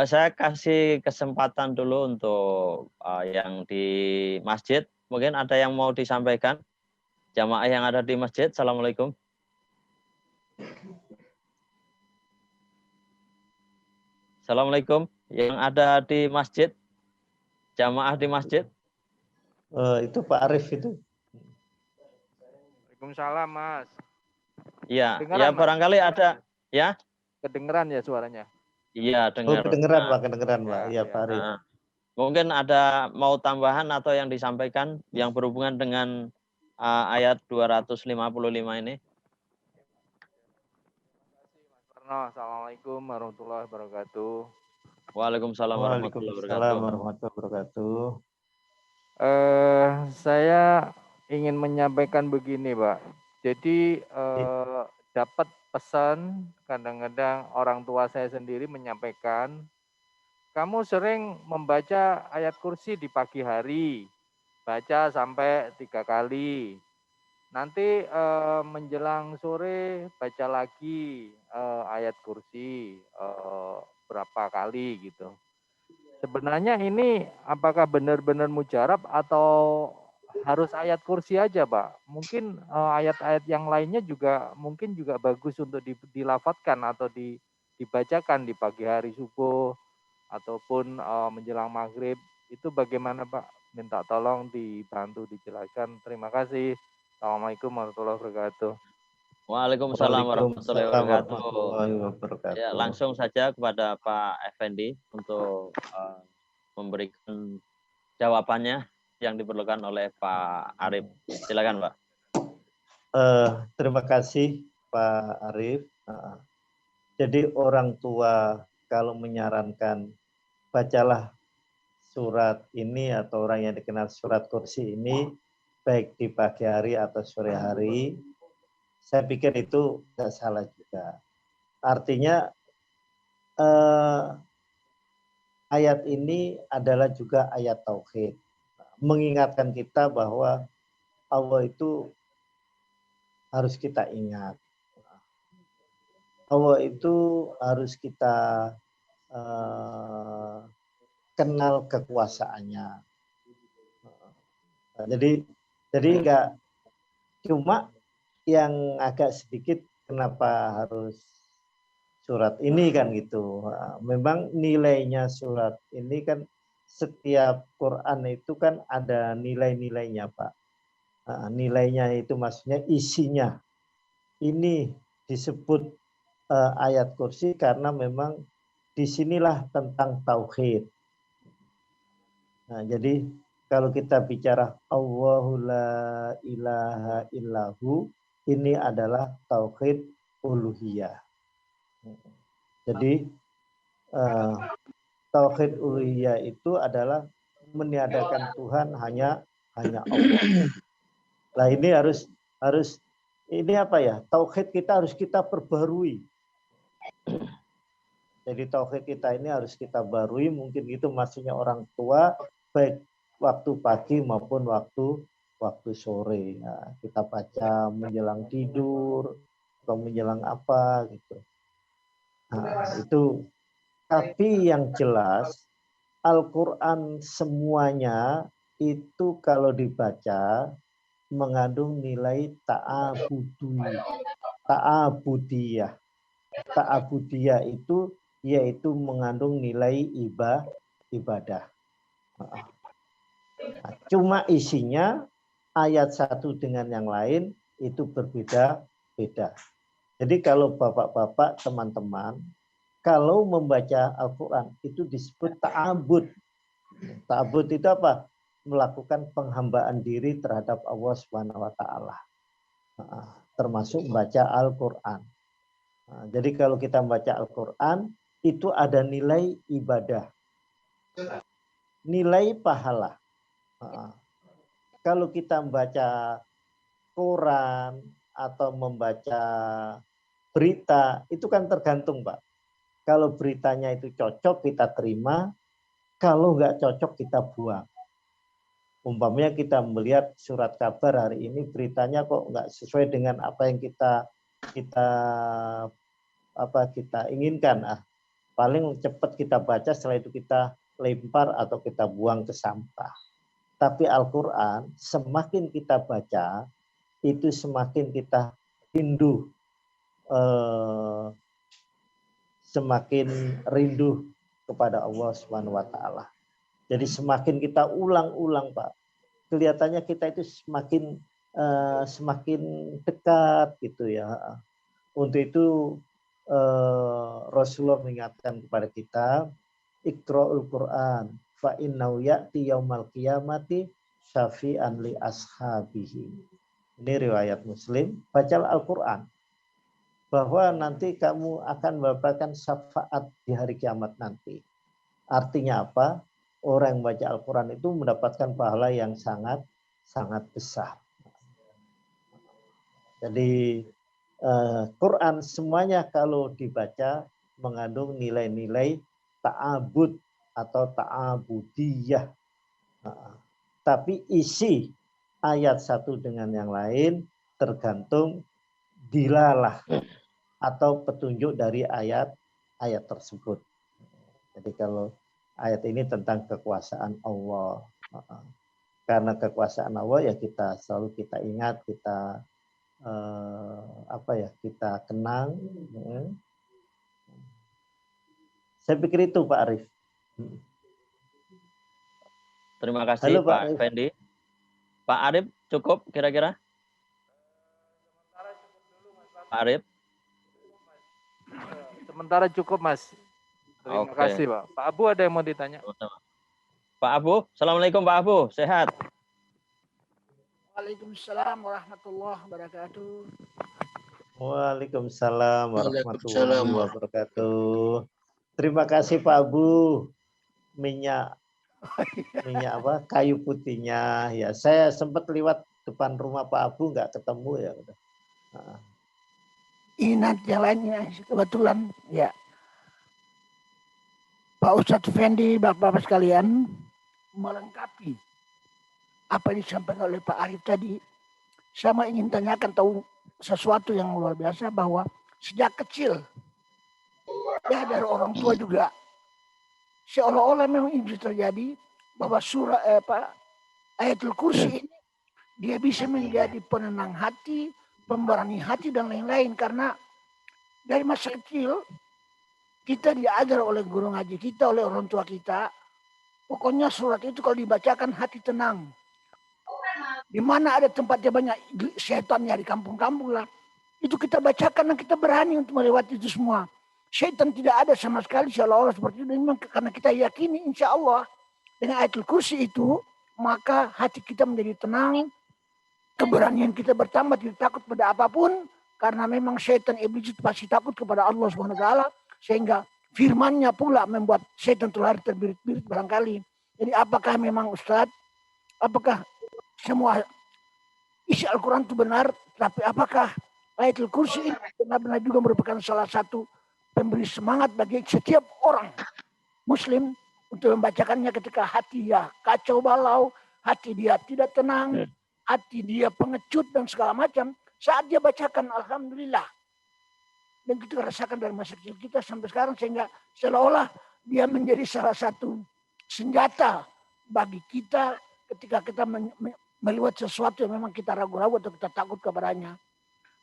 saya kasih kesempatan dulu untuk yang di masjid. Mungkin ada yang mau disampaikan? Jamaah yang ada di masjid. Assalamualaikum. Assalamualaikum. Yang ada di masjid. Jamaah di masjid. Itu Pak Arif itu. Waalaikumsalam, Mas. Iya, ya barangkali ada ya. Kedengeran ya suaranya? Iya, dengar. Kedengeran, Pak, kedengeran, Pak. Iya, Pak Arif. Mungkin ada mau tambahan atau yang disampaikan yang berhubungan dengan ayat 255 ini. Assalamualaikum warahmatullahi wabarakatuh. Waalaikumsalam warahmatullahi Waalaikumsalam wabarakatuh. warahmatullahi wabarakatuh. Saya ingin menyampaikan begini, Pak. Jadi dapat pesan kadang-kadang orang tua saya sendiri menyampaikan, kamu sering membaca ayat kursi di pagi hari, baca sampai 3 kali. Nanti menjelang sore baca lagi ayat kursi berapa kali gitu. Sebenarnya ini apakah benar-benar mujarab atau harus ayat kursi aja, Pak? Mungkin ayat-ayat yang lainnya juga mungkin juga bagus untuk dilafatkan atau dibacakan di pagi hari subuh ataupun menjelang maghrib. Itu bagaimana, Pak? Minta tolong dibantu dijelaskan. Terima kasih. Assalamualaikum warahmatullahi wabarakatuh. Waalaikumsalam warahmatullahi Waalaikumsalam wabarakatuh. warahmatullahi Ya, wabarakatuh. langsung saja kepada Pak Effendi untuk memberikan jawabannya yang diperlukan oleh Pak Arif. Silakan, Pak. Terima kasih Pak Arif. Jadi orang tua kalau menyarankan bacalah surat ini atau orang yang dikenal surat kursi ini baik di pagi hari atau sore hari, saya pikir itu tidak salah juga. Artinya ayat ini adalah juga ayat tauhid, mengingatkan kita bahwa Allah itu harus kita ingat. Allah itu harus kita kenal kekuasaannya. Jadi enggak cuma yang agak sedikit kenapa harus surat ini kan gitu. Memang nilainya surat ini kan setiap Quran itu kan ada nilai-nilainya, Pak. Nilainya itu maksudnya isinya. Ini disebut ayat kursi karena memang disinilah tentang tauhid. Nah, jadi kalau kita bicara Allahu la ilaha illahu, ini adalah tauhid uluhiyah. Jadi tauhid uluhiyah itu adalah meniadakan Tuhan hanya Allah. Nah, ini harus ini apa ya? Tauhid kita harus kita perbarui. Jadi tauhid kita ini harus kita barui, mungkin itu maksudnya orang tua baik waktu pagi maupun waktu sore. Nah, kita baca menjelang tidur atau menjelang apa gitu. Nah, itu tapi yang jelas Al-Qur'an semuanya itu kalau dibaca mengandung nilai ta'abudiyah. Ta'abudiyah itu yaitu mengandung nilai ibadah. Nah, cuma isinya ayat satu dengan yang lain itu berbeda-beda. Jadi kalau bapak-bapak, teman-teman, kalau membaca Al-Quran itu disebut ta'abud. Ta'abud itu apa? Melakukan penghambaan diri terhadap Allah Subhanahu wa taala. Termasuk membaca Al-Quran. Jadi kalau kita membaca Al-Quran itu ada nilai ibadah, nilai pahala. Kalau kita membaca koran atau membaca berita, itu kan tergantung, Pak. Kalau beritanya itu cocok, kita terima. Kalau nggak cocok, kita buang. Umpamanya kita melihat surat kabar hari ini, beritanya kok nggak sesuai dengan apa yang kita inginkan. Paling cepat kita baca, setelah itu kita lempar atau kita buang ke sampah. Tapi Al-Quran semakin kita baca, itu semakin kita rindu, semakin rindu kepada Allah Subhanahu wa taala. Jadi semakin kita ulang-ulang, Pak, kelihatannya kita itu semakin dekat gitu ya. Untuk itu Rasulullah mengingatkan kepada kita, Iqra'ul Quran fa innahu ya'ti yaumal qiyamati syafi'an li ashabihi. Ini riwayat Muslim, bacalah Al-Quran. bahwa nanti kamu akan mendapatkan syafaat di hari kiamat nanti. Artinya apa? Orang yang baca Al-Quran itu mendapatkan pahala yang sangat besar. Jadi Quran semuanya kalau dibaca mengandung nilai-nilai ta'abud atau ta'abudiyah. Tapi isi ayat satu dengan yang lain tergantung dilalah atau petunjuk dari ayat tersebut. Jadi kalau ayat ini tentang kekuasaan Allah, karena kekuasaan Allah ya kita selalu ingat, kita kita kenang. Saya pikir itu Pak Arif. Terima kasih. Halo, Pak Fendi. Pak Arif cukup kira-kira? Pak Arif? Sementara cukup Mas. Terima kasih Pak. Pak Abu ada yang mau ditanya? Pak Abu, Assalamualaikum Pak Abu, sehat? Waalaikumsalam warahmatullahi wabarakatuh. Waalaikumsalam warahmatullahi wabarakatuh. Terima kasih Pak Abu. Minyak kayu putihnya. Ya, saya sempat lewat depan rumah Pak Abu nggak ketemu ya. Ingat jalannya kebetulan ya. Pak Ustadz Fendi, Bapak-Bapak sekalian, melengkapi apa yang disampaikan oleh Pak Arif tadi. Saya ingin tanyakan tahu sesuatu yang luar biasa bahwa sejak kecil ya dari orang tua juga seolah-olah memang ini terjadi bahwa surah ayatul kursi ini dia bisa menjadi penenang hati, pemberani hati dan lain-lain karena dari masa kecil kita diajar oleh guru ngaji kita, oleh orang tua kita, pokoknya surat itu kalau dibacakan hati tenang. Di mana ada tempatnya banyak setannya di kampung-kampung lah, itu kita bacakan dan kita berani untuk melewati itu semua. Setan tidak ada sama sekali seolah-olah seperti itu. Memang karena kita yakini insya Allah dengan ayatul kursi itu, maka hati kita menjadi tenang, keberanian kita bertambah, tidak takut pada apapun, karena memang setan iblis itu pasti takut kepada Allah Subhanahu wa taala, sehingga firman-Nya pula membuat setan terlari terbirit-birit barangkali. Jadi apakah memang Ustadz, apakah semua isi Al-Quran itu benar, tapi apakah ayatul kursi ini benar-benar juga merupakan salah satu pemberi semangat bagi setiap orang Muslim untuk membacakannya ketika hati dia kacau balau, hati dia tidak tenang, hati dia pengecut dan segala macam. Saat dia bacakan, alhamdulillah. Dan kita rasakan dari masa kecil kita sampai sekarang sehingga seolah-olah dia menjadi salah satu senjata bagi kita ketika kita melihat sesuatu yang memang kita ragu-ragu atau kita takut kepadanya.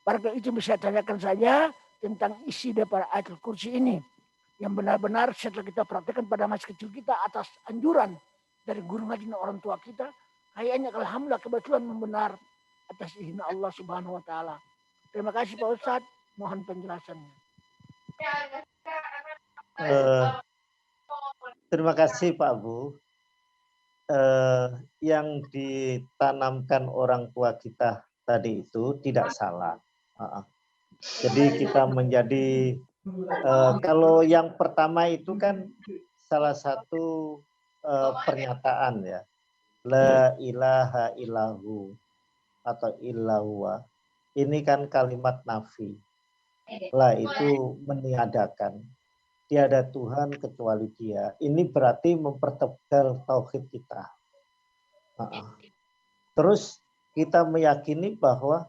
Barangkali itu bisa tanyakan saja tentang isi daripada ayatul kursi ini yang benar-benar setelah kita praktekkan pada masa kecil kita atas anjuran dari guru ngaji dan orang tua kita, kayaknya alhamdulillah kebetulan membenar atas izin Allah Subhanahu wa taala. Terima kasih Pak Ustadz, mohon penjelasannya. Terima kasih Pak Abu. Yang ditanamkan orang tua kita tadi itu tidak salah. Jadi kita menjadi kalau yang pertama itu kan salah satu pernyataan ya, la ilaha illahu atau illallah. Ini kan kalimat nafi. La itu meniadakan. Tiada Tuhan kecuali Dia. Ini berarti mempertebal tauhid kita. Terus kita meyakini bahwa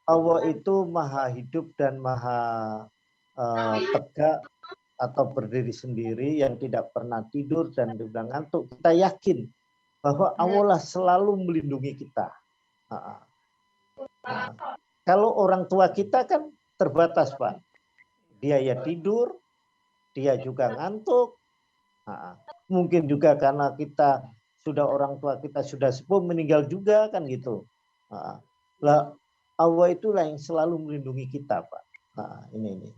Allah itu maha hidup dan maha tegak atau berdiri sendiri yang tidak pernah tidur dan tidak ngantuk. Kita yakin bahwa Allah lah selalu melindungi kita. Kalau orang tua kita kan terbatas Pak. Dia ya tidur, dia juga ngantuk. Mungkin juga karena kita sudah orang tua kita sudah sepuh meninggal juga kan gitu. Lah Allah itulah yang selalu melindungi kita Pak. Ini.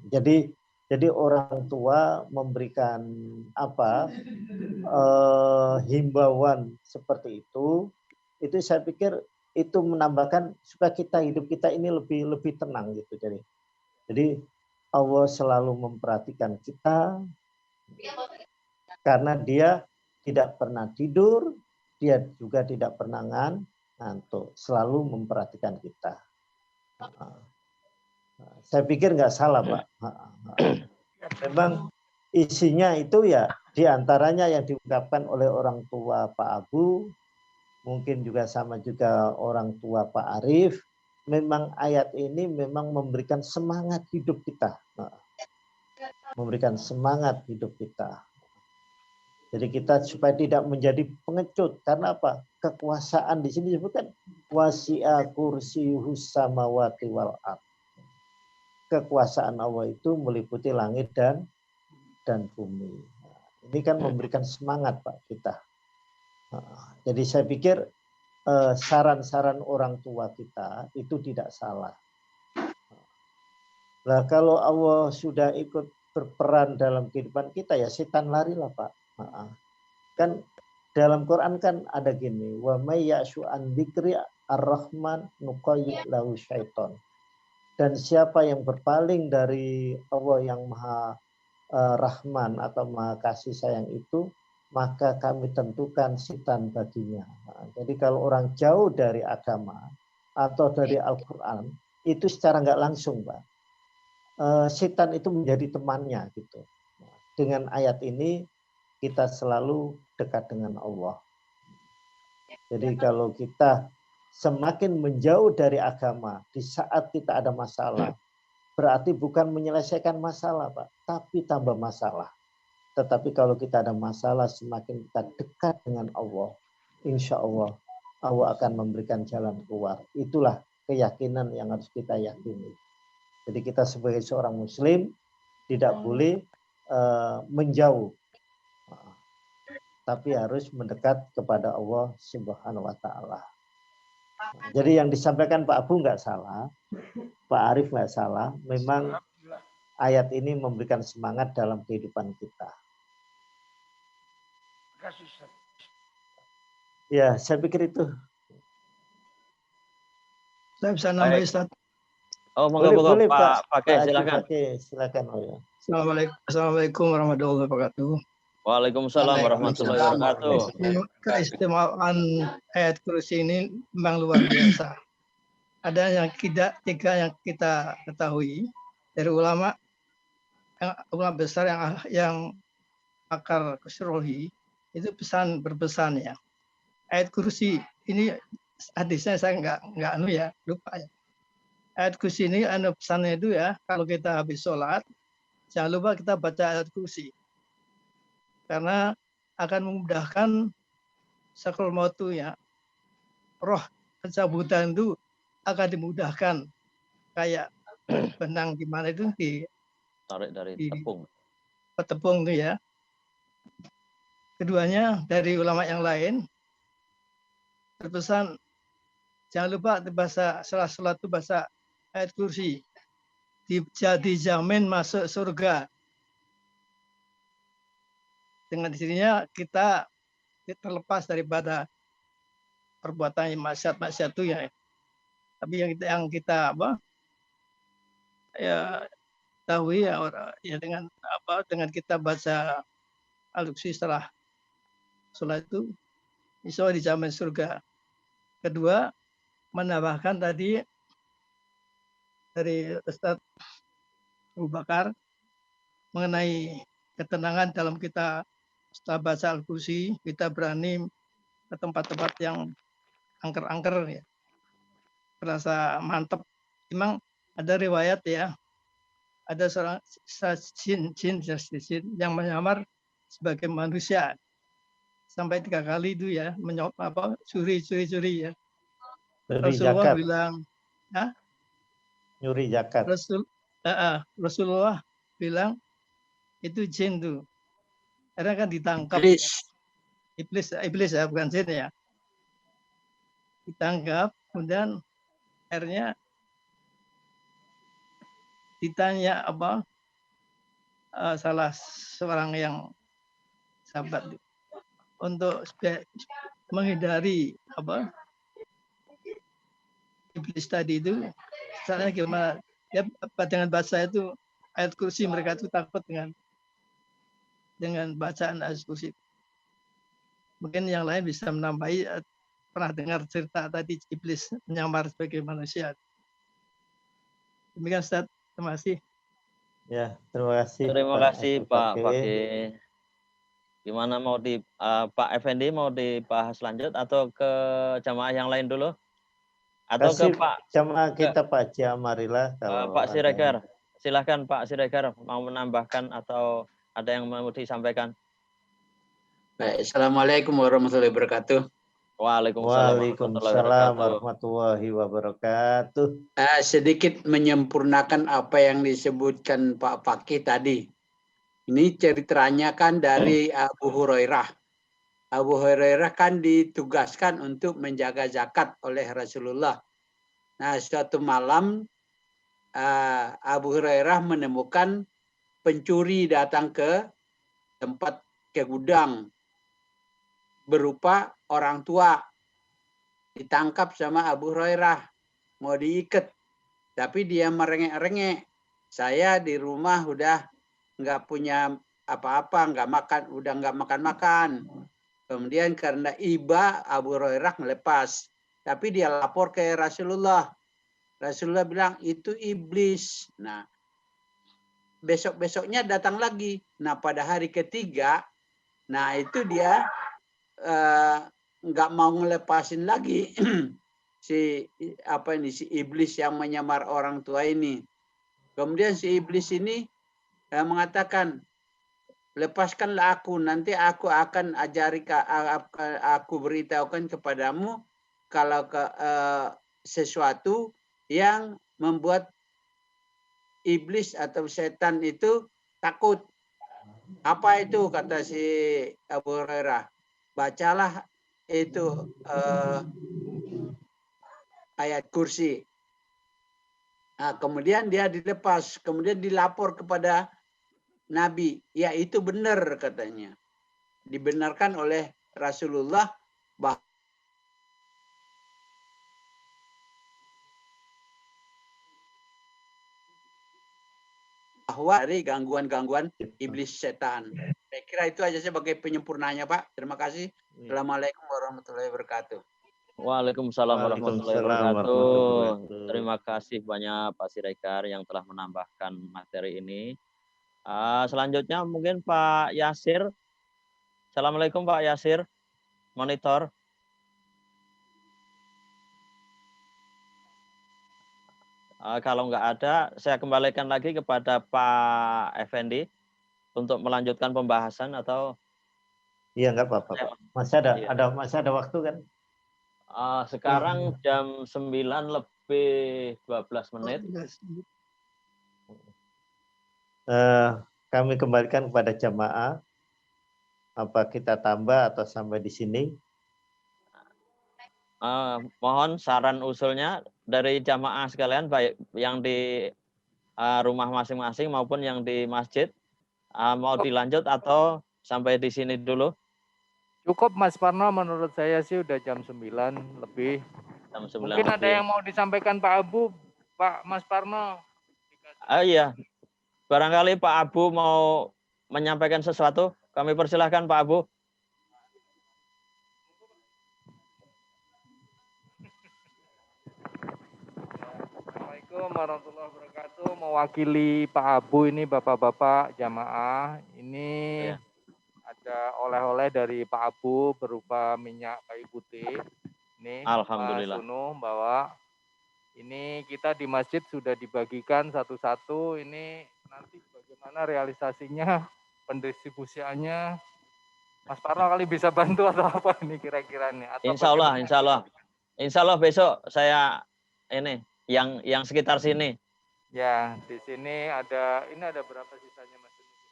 Jadi orang tua memberikan himbauan seperti itu saya pikir itu menambahkan supaya hidup kita ini lebih tenang gitu. Jadi Jadi Allah selalu memperhatikan kita karena Dia tidak pernah tidur, Dia juga tidak pernah ngantuk, selalu memperhatikan kita. Saya pikir nggak salah, Pak. Memang isinya itu ya diantaranya yang diungkapkan oleh orang tua Pak Abu, mungkin juga sama juga orang tua Pak Arif. Memang ayat ini memang memberikan semangat hidup kita, memberikan semangat hidup kita. Jadi kita supaya tidak menjadi pengecut, karena apa? Kekuasaan di sini disebutkan wasi'a kursiyuhus samawati wal ardh. Kekuasaan Allah itu meliputi langit dan bumi. Ini kan memberikan semangat Pak kita. Jadi saya pikir saran-saran orang tua kita itu tidak salah. Nah kalau Allah sudah ikut berperan dalam kehidupan kita ya setan larilah Pak. Kan dalam Quran kan ada gini, wa may ya'shu an dzikri ar-rahman nuqayyid lahu syaiton. Dan siapa yang berpaling dari Allah yang Maha Rahman atau Maha Kasih Sayang itu, maka kami tentukan setan baginya. Jadi kalau orang jauh dari agama atau dari Al-Quran, itu secara nggak langsung, Pak. Setan itu menjadi temannya gitu. Dengan ayat ini kita selalu dekat dengan Allah. Jadi kalau kita semakin menjauh dari agama di saat kita ada masalah, berarti bukan menyelesaikan masalah, Pak, tapi tambah masalah. Tetapi kalau kita ada masalah, semakin kita dekat dengan Allah, insya Allah, Allah akan memberikan jalan keluar. Itulah keyakinan yang harus kita yakini. Jadi kita sebagai seorang Muslim tidak boleh menjauh, tapi harus mendekat kepada Allah Subhanahu wa Ta'ala. Jadi yang disampaikan Pak Abu nggak salah, Pak Arif nggak salah. Memang ayat ini memberikan semangat dalam kehidupan kita. Ya, saya pikir itu. Saya bisa nambah Ustaz. Oh, boleh Pak Pakai, silakan. Silakan. Oh, ya. Assalamualaikum warahmatullahi wabarakatuh. Waalaikumsalam warahmatullahi wabarakatuh. Keistimewaan ayat kursi ini memang luar biasa. Ada yang tiga yang kita ketahui dari ulama besar yang pakar Qusrohi itu berpesan ya. Ayat kursi ini hadisnya saya nggak lupa ya. Ayat kursi ini pesannya itu ya, kalau kita habis sholat jangan lupa kita baca ayat kursi. Karena akan memudahkan sakral mautu ya. Roh pencabutan itu akan dimudahkan. Kayak benang di mana itu tarik dari tepung. Tepung itu ya. Keduanya dari ulama yang lain berpesan jangan lupa bahasa salat itu bahasa ayat kursi. Dijamin masuk surga. Dengan dirinya kita terlepas daripada perbuatan maksiat itu ya. Tapi yang kita tahu ya dengan kita baca al-kursi setelah sholat itu insya Allah dijamin surga. Kedua, menambahkan tadi dari Ustaz Abu Bakar mengenai ketenangan dalam kita setelah baca al-kursi, kita berani ke tempat-tempat yang angker-angker ya. Berasa mantap. Memang ada riwayat ya, ada seorang jin yang menyamar sebagai manusia. Sampai 3 kali itu ya, curi ya. Rasulullah bilang, nyuri zakat. Rasulullah bilang, itu jin tuh. Karena kan ditangkap. Iblis ya, bukan jin ya. Ditangkap, kemudian akhirnya ditanya salah seorang yang sahabat untuk menghindari iblis tadi itu caranya gimana? ya dengan bahasa itu ayat kursi, mereka itu takut dengan bacaan ayat kursi. Mungkin yang lain bisa menambahi, pernah dengar cerita tadi iblis menyamar sebagai manusia. Demikian Ustaz, terima kasih. Ya, terima kasih. Terima kasih Pak Fakih. Fakih. Gimana mau Pak Effendi mau dibahas lanjut atau ke jamaah yang lain dulu? Atau Kasih ke Pak jamaah kita Pak Jamarilah kalau Pak ada Siregar. Silahkan Pak Siregar mau menambahkan atau ada yang mau disampaikan. Baik, Assalamualaikum warahmatullahi wabarakatuh. Waalaikumsalam warahmatullahi wabarakatuh. Sedikit menyempurnakan apa yang disebutkan Pak Fakih tadi. Ini ceritanya kan dari Abu Hurairah. Abu Hurairah kan ditugaskan untuk menjaga zakat oleh Rasulullah. Nah, suatu malam Abu Hurairah menemukan pencuri datang ke tempat ke gudang berupa orang tua. Ditangkap sama Abu Hurairah, mau diikat, tapi dia merengek-rengek. Saya di rumah udah nggak punya apa-apa, udah nggak makan-makan. Kemudian karena iba, Abu Hurairah melepas, tapi dia lapor ke Rasulullah. Rasulullah bilang itu iblis. Nah, besok-besoknya datang lagi. Nah, pada hari ketiga, nah itu dia nggak mau ngelepasin lagi si iblis yang menyamar orang tua ini. Kemudian si iblis ini mengatakan, lepaskanlah aku, nanti aku akan ajari, aku beritahukan kepadamu kalau sesuatu yang membuat iblis atau setan itu takut. Apa itu, kata si Abu Hurairah? Bacalah itu ayat kursi. Nah, kemudian dia dilepas, kemudian dilapor kepada Nabi. Ya, itu benar katanya. Dibenarkan oleh Rasulullah bahwa dari gangguan-gangguan iblis setan. Saya kira itu aja sebagai penyempurnanya, Pak. Terima kasih. Assalamualaikum warahmatullahi wabarakatuh. Waalaikumsalam warahmatullahi wabarakatuh. Terima kasih banyak Pak Siregar yang telah menambahkan materi ini. Selanjutnya mungkin Pak Yasir. Assalamualaikum Pak Yasir. Monitor. Kalau nggak ada, saya kembalikan lagi kepada Pak Effendi untuk melanjutkan pembahasan atau? Iya, nggak apa-apa, Pak. Masih ada waktu kan? Sekarang jam 9:12. Kami kembalikan kepada jamaah. Apa kita tambah atau sampai di sini? Mohon saran usulnya dari jamaah sekalian, baik yang di rumah masing-masing maupun yang di masjid, mau dilanjut atau sampai di sini dulu? Cukup Mas Parno, menurut saya sih udah jam 9 lebih. Jam 9 Mungkin lebih. ada yang mau disampaikan Pak Abu, Pak Mas Parno. Iya, barangkali Pak Abu mau menyampaikan sesuatu, kami persilahkan Pak Abu. Assalamualaikum warahmatullahi wabarakatuh. Mewakili Pak Abu ini Bapak-bapak jamaah, ini ada oleh-oleh dari Pak Abu berupa minyak kayu putih. Ini Alhamdulillah. Mas Sunu bawa. Ini kita di masjid sudah dibagikan satu-satu. Ini nanti bagaimana realisasinya, pendistribusiannya. Mas Parno kali bisa bantu atau apa ini kira-kira nih? Insya Allah besok saya ini yang sekitar sini. Ya, di sini ada berapa sisanya Mas?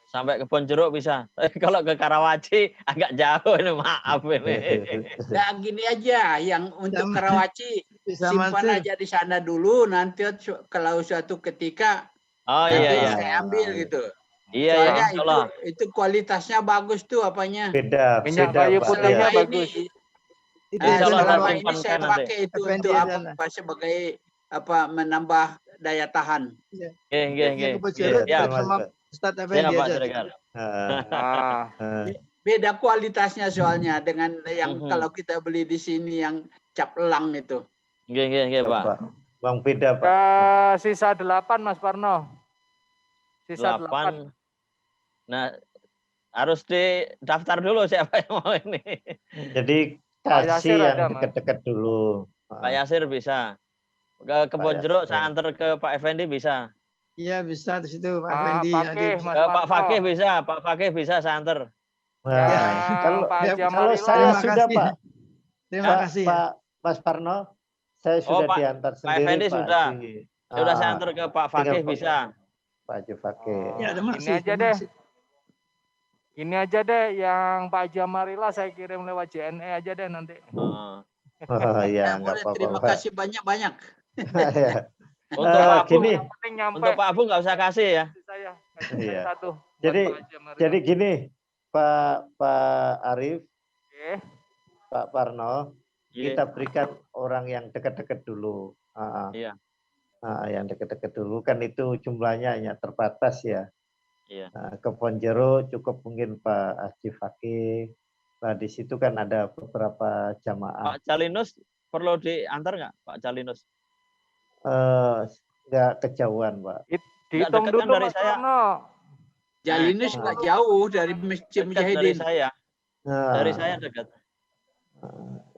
Sampai ke Bonjeruk bisa. Kalau ke Karawaci agak jauh ini, maaf ini. Nah, gini aja, yang untuk Karawaci simpan aja di sana dulu, nanti kalau suatu ketika saya ambil gitu. Iya, itu kualitasnya bagus tuh apanya. Beda. Minyak kayu putihnya bagus. Selama ini saya pakai itu untuk sebagai menambah daya tahan. Nggih, Yang Kebonjeruk Siap. tetap sama Ustadz Siap, Effendi Pak aja. Siregar. Beda kualitasnya soalnya dengan yang Mhm. kalau kita beli di sini yang cap elang itu. Nggih, Pak. Bang beda, Pak. Sisa 8 Mas Parno. Sisa 8. 8. Nah, harus didaftar dulu siapa yang mau ini. Jadi Pak Yasir kasih yang ada, Mas. dekat-dekat dulu. Pak Yasir bisa. Ke Kebonjeruk Yasir. saya antar ke Pak Effendi bisa. Iya bisa di situ Pak Pak Effendi. Fakih, Mas Ke Pak Parno. Fakih bisa. Pak Fakih bisa saya antar. Nah, Yang kalau Pak Ya, Haji kalau Amarilla. saya Terima sudah, kasih. Pak. Terima Pak, kasih. Pak Mas Parno, saya Oh, sudah Pak- diantar Pak sendiri, Effendi Pak sudah. Haji. Sudah saya antar ke Pak Fakih tinggal Pak- bisa. Pak Haji Fakih. Ya, ada Ini masih. aja deh. Ini aja deh yang Pak Haji Amarilla saya kirim lewat JNE aja deh nanti. Oh. Oh iya, Ya, nggak boleh. apa-apa, Terima Pak. kasih banyak-banyak. Ya. Untuk Pak Abu, Gini, Yang penting nyampe untuk Pak Abu nggak usah kasih ya. saya. Iya. Satu. buat Jadi- Pak Haji Amarilla. jadi gini, Pak Arif, Oke. Pak Parno, Iya. kita berikan orang yang dekat-dekat dulu. Iya. Yang dekat-dekat dulu kan itu jumlahnya hanya terbatas ya. Iya. Kebonjeruk cukup mungkin Pak Haji Fakih. Nah di situ kan ada beberapa jamaah. Pak Calinus perlu diantar nggak, Pak Calinus? Nggak kejauhan, Pak. Dihitung dekat kan dulu dari Mas saya. Parno. Jalinus nggak jauh dari Masjid Dekat dari Mujahidin. saya. Nah, Dari saya dekat.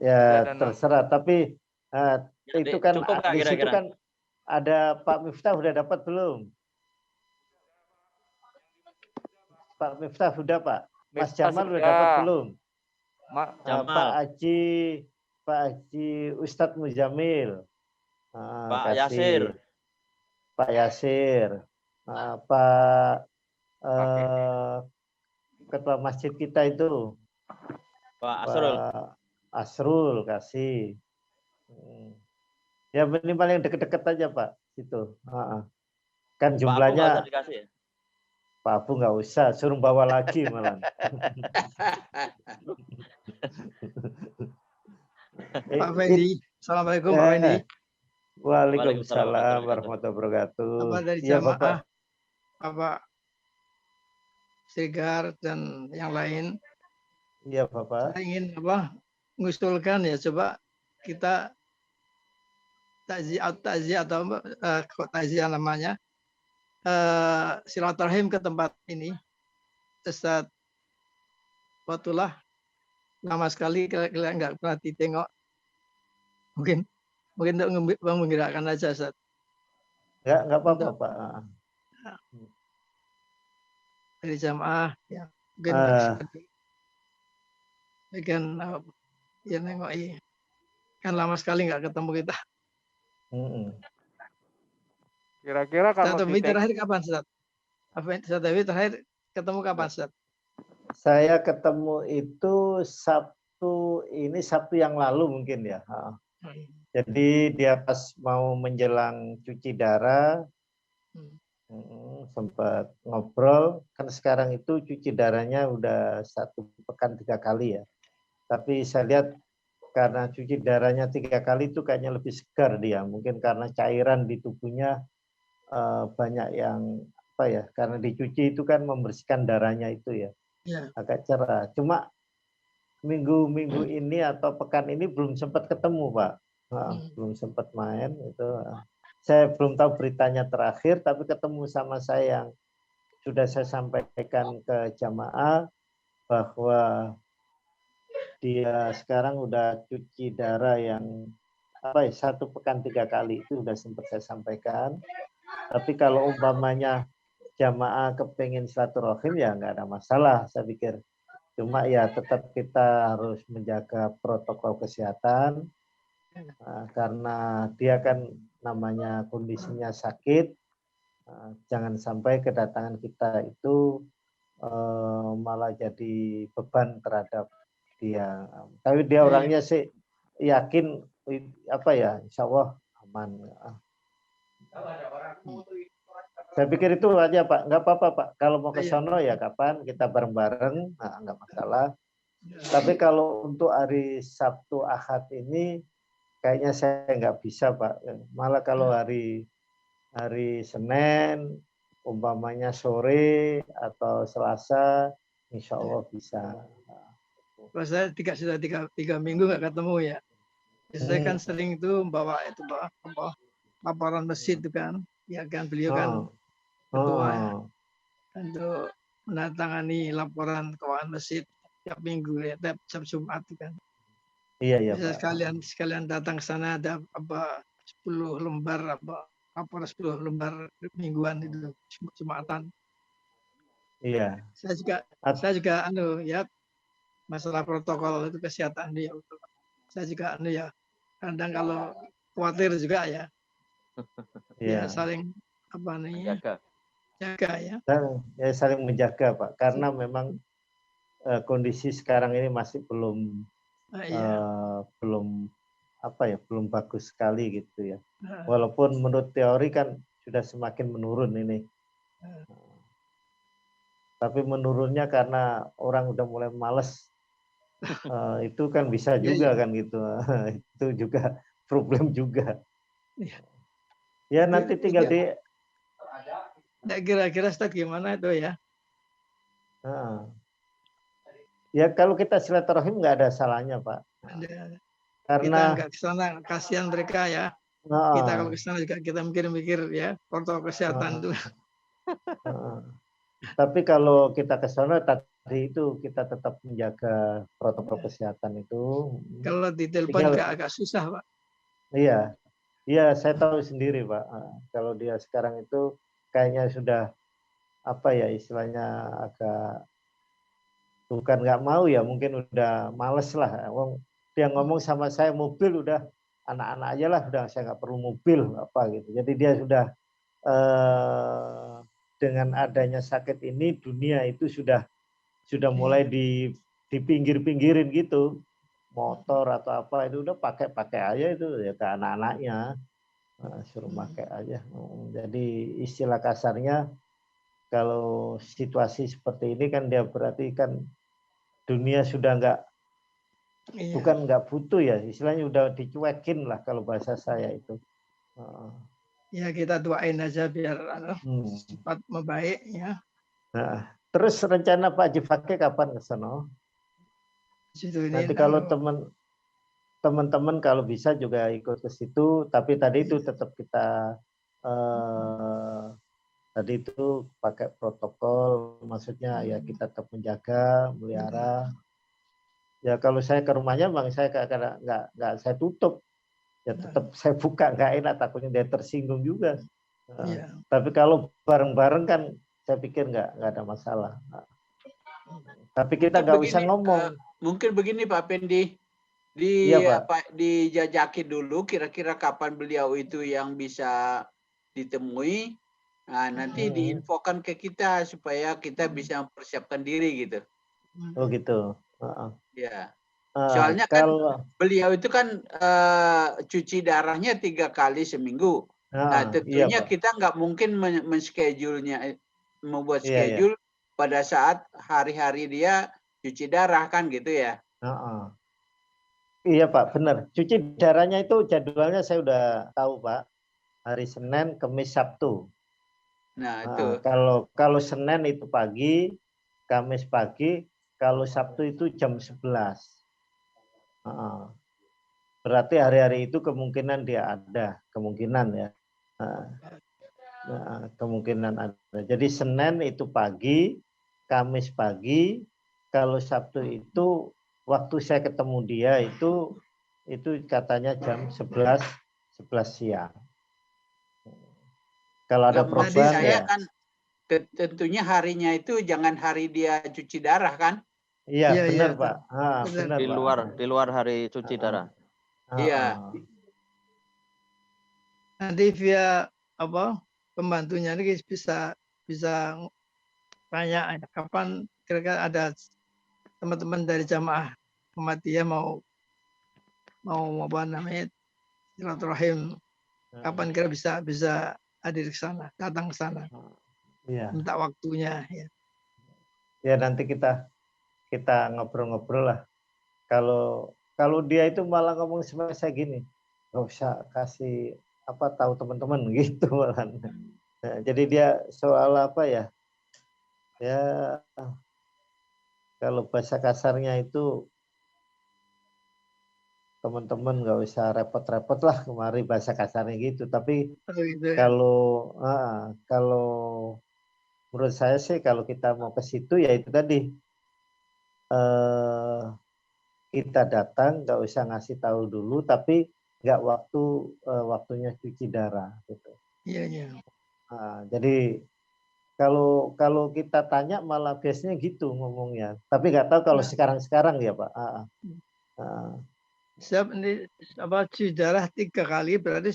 ya Ada, no. terserah. Tapi Jadi, itu kan cukup nggak di situ kira-kira? kan ada Pak Miftah udah dapat belum? Pak Miftah sudah, Pak. Mas Miftah Jamal udah sudah. dapat belum? Jamal. Pak Haji Ustadz Muzamil. Pak kasih. Yasir. Pak Yasir. Pak Ketua Masjid kita itu. Pak Asrul. Pak Asrul kasih. Ya ini paling deket-deket aja Pak. Itu. Kan Pak Abu nggak jumlahnya usah dikasih ya? Pak Abu nggak usah, suruh bawa lagi malah. Pak Fendi. Assalamualaikum Pak Fendi. Waalaikumsalam warahmatullahi wabarakatuh. Apa dari Iya, Bapak. jamaah Bapak Siregar dan yang lain. Iya Bapak. Saya ingin mengusulkan ya coba kita takziah atau kok takziah namanya silaturahim ke tempat ini. Ustaz Fatullah lama sekali nggak pernah ditengok. Mungkin untuk menggerakkan aja Ustaz. Nggak apa-apa Pak. Dari jamaah ya mungkin ya nengoki kan lama sekali nggak ketemu kita. Kira-kira kalau Ustaz terakhir kapan Ustaz? Ustaz terakhir ketemu kapan Ustaz? Saya ketemu itu Sabtu yang lalu mungkin ya. Jadi dia pas mau menjelang cuci darah sempat ngobrol, kan sekarang itu cuci darahnya udah 1 pekan 3 kali ya. Tapi saya lihat karena cuci darahnya 3 kali itu kayaknya lebih segar dia, mungkin karena cairan di tubuhnya banyak yang karena dicuci itu kan membersihkan darahnya itu ya, agak cerah. Cuma minggu ini atau pekan ini belum sempat ketemu Pak, belum sempat main itu. Saya belum tahu beritanya terakhir, tapi ketemu sama saya yang sudah saya sampaikan ke jamaah bahwa dia sekarang udah cuci darah yang 1 pekan 3 kali itu sudah sempat saya sampaikan. Tapi kalau umpamanya jamaah kepengen silaturahim ya nggak ada masalah saya pikir. Cuma ya tetap kita harus menjaga protokol kesehatan karena dia kan namanya kondisinya sakit, jangan sampai kedatangan kita itu malah jadi beban terhadap dia. Tapi dia orangnya sih yakin insya Allah aman. Saya pikir itu aja Pak, nggak apa-apa Pak. Kalau mau ke sono ya kapan kita bareng-bareng, nggak masalah. Tapi kalau untuk hari Sabtu Ahad ini kayaknya saya nggak bisa Pak. Malah kalau hari hari Senin, umpamanya sore atau Selasa, insya Allah bisa. Kalau saya sudah tiga minggu nggak ketemu ya. Saya kan sering itu bawa laporan masjid itu kan, ya kan beliau kan ketua ya, untuk menandatangani laporan keuangan masjid tiap minggu ya, tiap Jumat itu kan. Iya Bisa Pak. sekalian datang ke sana, ada 10 lembar laporan 10 lembar mingguan itu Jumatan. Iya. Saya juga ya masalah protokol itu kesehatan dia. Saya juga ya kadang kalau khawatir juga ya. Ya saling jaga ya. Ya saling menjaga Pak, karena memang kondisi sekarang ini masih belum belum bagus sekali gitu ya. Walaupun menurut teori kan sudah semakin menurun ini. Tapi menurunnya karena orang udah mulai males. Itu kan bisa juga kan gitu. Itu juga problem juga. Ya nanti tinggal kira-kira Ustaz gimana itu ya? Ya kalau kita silaturahim nggak ada salahnya Pak. Karena kita nggak kesana, kasihan mereka ya. Kita kalau kesana juga kita mikir-mikir ya protokol kesehatan itu. Tapi kalau kita ke sana tadi itu kita tetap menjaga protokol kesehatan itu. Kalau di telepon agak susah Pak. Iya, saya tahu sendiri Pak. Kalau dia sekarang itu kayaknya sudah istilahnya agak bukan nggak mau ya, mungkin udah males lah. Dia ngomong sama saya mobil udah anak-anak aja lah, udah saya nggak perlu mobil apa gitu. Jadi dia sudah dengan adanya sakit ini dunia itu sudah mulai di pinggir-pinggirin gitu, motor atau apa itu udah pakai aja itu ya ke anak-anaknya, suruh pakai aja. Jadi istilah kasarnya kalau situasi seperti ini kan dia berarti kan dunia sudah bukan nggak butuh ya, istilahnya udah dicuekin lah kalau bahasa saya itu. Ya kita doain aja biar cepat membaik ya. Nah, terus rencana Pak Haji Fakih kapan ke sana? Nanti kalau teman-teman kalau bisa juga ikut ke situ, tapi tadi itu tetap kita tadi itu pakai protokol, maksudnya ya kita tetap menjaga, melihara. Ya kalau saya ke rumahnya bang saya nggak saya tutup, ya tetap saya buka, nggak enak takutnya dia tersinggung juga. Tapi kalau bareng-bareng kan saya pikir nggak ada masalah. Tapi kita nggak usah ngomong. Mungkin begini Pak Pendi, dijajaki dulu kira-kira kapan beliau itu yang bisa ditemui. Nah, nanti diinfokan ke kita supaya kita bisa mempersiapkan diri gitu. Oh gitu. Ya. Soalnya kan beliau itu kan cuci darahnya 3 kali seminggu. Nah, tentunya kita nggak mungkin men-schedule-nya, membuat schedule pada saat hari-hari dia cuci darah kan gitu ya. Iya Pak, benar. Cuci darahnya itu jadwalnya saya udah tahu Pak. Hari Senin, Kamis, Sabtu. Nah itu. Kalau Senin itu pagi, Kamis pagi, kalau Sabtu itu jam 11. Berarti hari-hari itu kemungkinan dia ada, kemungkinan ya. Kemungkinan ada. Jadi Senin itu pagi, Kamis pagi, kalau Sabtu itu waktu saya ketemu dia itu katanya jam 11 siang. Kalau ada perubahan saya kan tentunya harinya itu jangan hari dia cuci darah kan? Iya benar Pak. Benar, di luar hari cuci darah. Iya. Nanti via pembantunya ini bisa tanya kapan kira-kira ada teman-teman dari jamaah Muhammadiyah mau silaturahim, kapan kira bisa hadir ke sana, datang ke sana. Minta waktunya ya. Ya nanti kita ngobrol-ngobrol lah. Kalau dia itu malah ngomong sama saya gini, nggak usah kasih apa tahu teman-teman gitu malahan. Nah, jadi dia soal apa ya? Ya kalau bahasa kasarnya itu teman-teman nggak usah repot-repot lah kemari bahasa kasarnya gitu. Tapi Oh, gitu ya. kalau menurut saya sih kalau kita mau ke situ ya itu tadi eh, kita datang nggak usah ngasih tahu dulu tapi nggak waktunya cuci darah gitu. Iya, iya. Jadi kalau kita tanya malah biasanya gitu ngomongnya. Tapi nggak tahu kalau Nah, sekarang ya Pak. siap ini apa cuci darah 3 kali berarti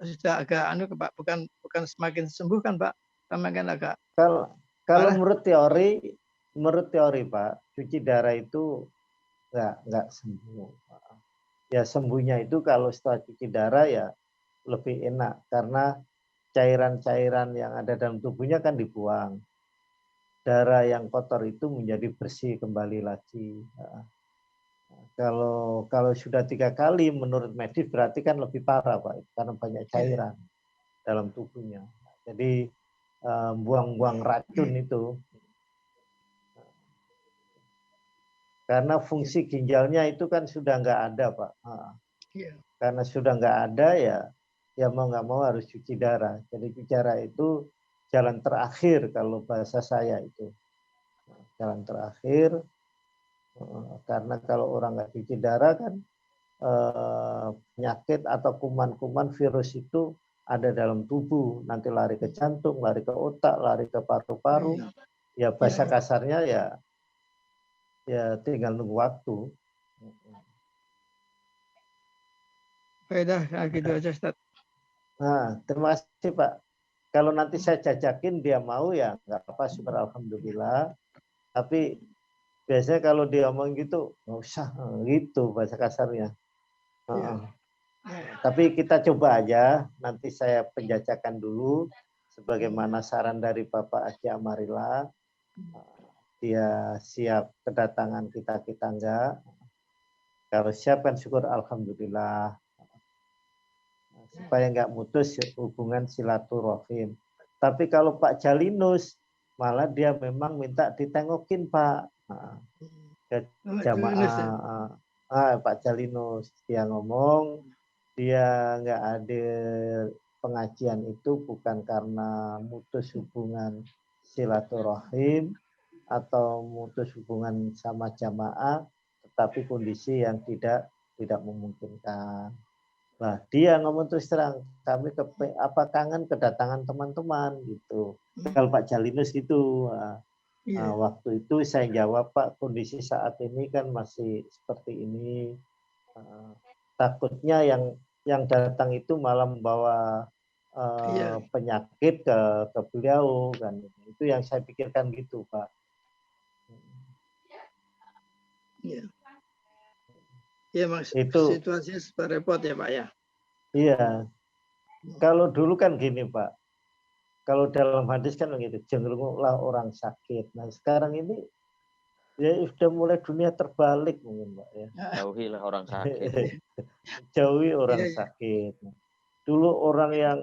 sudah agak anu Pak, bukan semakin sembuh kan Pak, semakin agak Kalau parah. menurut teori Pak, cuci darah itu nggak sembuh. Ya sembuhnya itu kalau setelah cuci darah ya lebih enak karena cairan-cairan yang ada dalam tubuhnya kan dibuang. Darah yang kotor itu menjadi bersih kembali lagi. Kalau sudah 3 kali menurut medis berarti kan lebih parah Pak, karena banyak cairan dalam tubuhnya. Jadi buang-buang racun itu. Karena fungsi ginjalnya itu kan sudah nggak ada Pak. Karena sudah nggak ada ya mau nggak mau harus cuci darah. Jadi cuci darah itu jalan terakhir kalau bahasa saya itu. Jalan terakhir karena kalau orang nggak cuci darah kan penyakit atau kuman-kuman virus itu ada dalam tubuh. Nanti lari ke jantung, lari ke otak, lari ke paru-paru. Ya bahasa kasarnya ya tinggal nunggu waktu. Beda gitu aja Ustaz. Nah, terima kasih Pak. Kalau nanti saya jajakin dia mau ya nggak apa-apa, syukur alhamdulillah. Tapi biasanya kalau dia ngomong gitu nggak usah gitu bahasa kasarnya. Tapi kita coba aja. Nanti saya penjajakan dulu sebagaimana saran dari Bapak Haji Amarila. Dia siap kedatangan kita enggak. Kalau siap kan syukur alhamdulillah. Supaya enggak mutus hubungan silaturahim. Tapi kalau Pak Jalinus malah dia memang minta ditengokin Pak ke jamaah. Pak Jalinus dia ngomong dia enggak ada pengajian itu bukan karena mutus hubungan silaturahim atau mutus hubungan sama jamaah, tetapi kondisi yang tidak memungkinkan. Nah, dia ngomong terus terang, kami kangen kedatangan teman-teman gitu. Kalau Pak Jalinus gitu. Waktu itu saya jawab, Pak, kondisi saat ini kan masih seperti ini. Takutnya yang datang itu malah membawa penyakit ke beliau kan. Itu yang saya pikirkan gitu, Pak. Iya. Iya Mas, Itu situasinya super repot ya Pak ya. iya. Kalau dulu kan gini Pak, kalau dalam hadis kan begitu, jengkellah orang sakit. Nah sekarang ini ya sudah mulai dunia terbalik mungkin Pak ya. Jauhilah orang sakit. Jauhi orang sakit. Dulu orang yang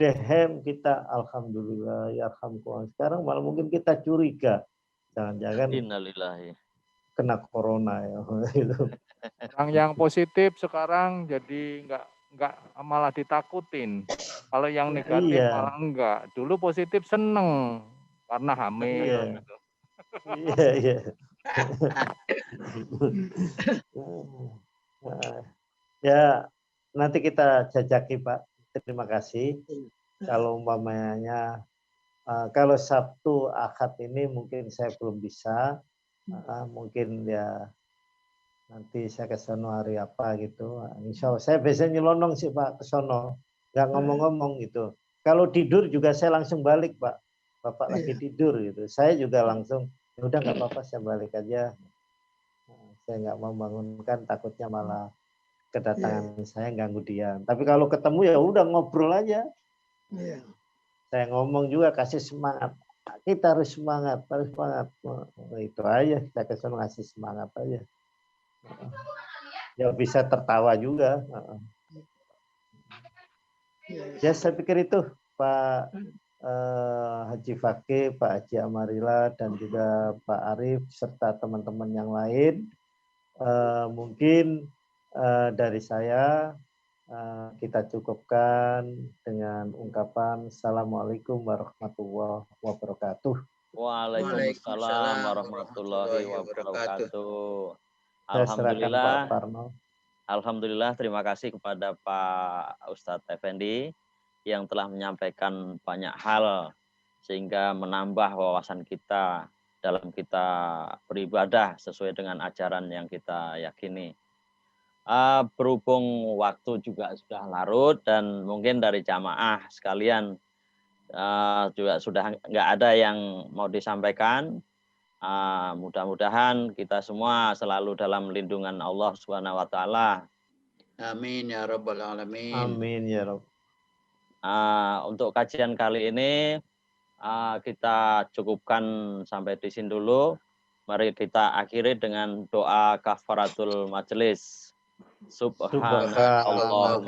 dehem kita alhamdulillah ya alhamdulillah. Sekarang malah mungkin kita curiga, jangan-jangan Innalillahi. kena corona ya. Orang yang positif sekarang jadi nggak malah ditakutin. Kalau yang negatif malah enggak. Dulu positif seneng karena hamil gitu. Iya. Ya nanti kita jajaki Pak. Terima kasih. Kalau umpamanya kalau Sabtu Ahad ini mungkin saya belum bisa. Mungkin ya nanti saya ke sono hari apa gitu. Insya Allah saya biasanya nyelonong sih Pak ke sono. Nggak ngomong-ngomong gitu. Kalau tidur juga saya langsung balik Pak. Bapak lagi tidur gitu. Saya juga langsung, ya udah nggak apa-apa saya balik aja. Saya nggak mau bangunkan, takutnya malah kedatangan saya ganggu dia. Tapi kalau ketemu ya udah ngobrol aja. Saya ngomong juga kasih semangat. Kita harus semangat, harus semangat. Itu aja, saya kesana ngasih semangat aja. Ya bisa tertawa juga. Ya, saya pikir itu Pak Haji Fakih, Pak Haji Amarila, dan juga Pak Arif serta teman-teman yang lain. Mungkin dari saya kita cukupkan dengan ungkapan Assalamualaikum warahmatullahi wabarakatuh. Waalaikumsalam warahmatullahi wabarakatuh. Saya serahkan Pak Alhamdulillah. Parno. Alhamdulillah, terima kasih kepada Pak Ustadz Effendi yang telah menyampaikan banyak hal sehingga menambah wawasan kita dalam kita beribadah sesuai dengan ajaran yang kita yakini. Berhubung waktu juga sudah larut dan mungkin dari jamaah sekalian juga sudah nggak ada yang mau disampaikan. Mudah-mudahan kita semua selalu dalam lindungan Allah Subhanahu wa taala. Amin ya rabbal alamin. Amin ya rabb. Untuk kajian kali ini kita cukupkan sampai di sini dulu. Mari kita akhiri dengan doa kafaratul majelis. Subhanallahumma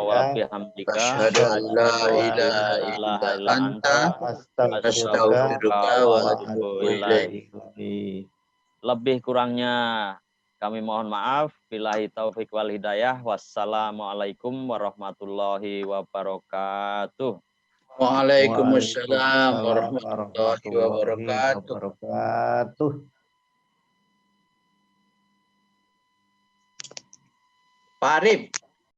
wa bihamdika Asyhadu an la ilaha illa anta astaghfiruka wa atubu ilaik. Lebih kurangnya kami mohon maaf. Billahi taufik wal hidayah. Wassalamualaikum warahmatullahi wabarakatuh. Waalaikumsalam warahmatullahi wabarakatuh. Pak Arif.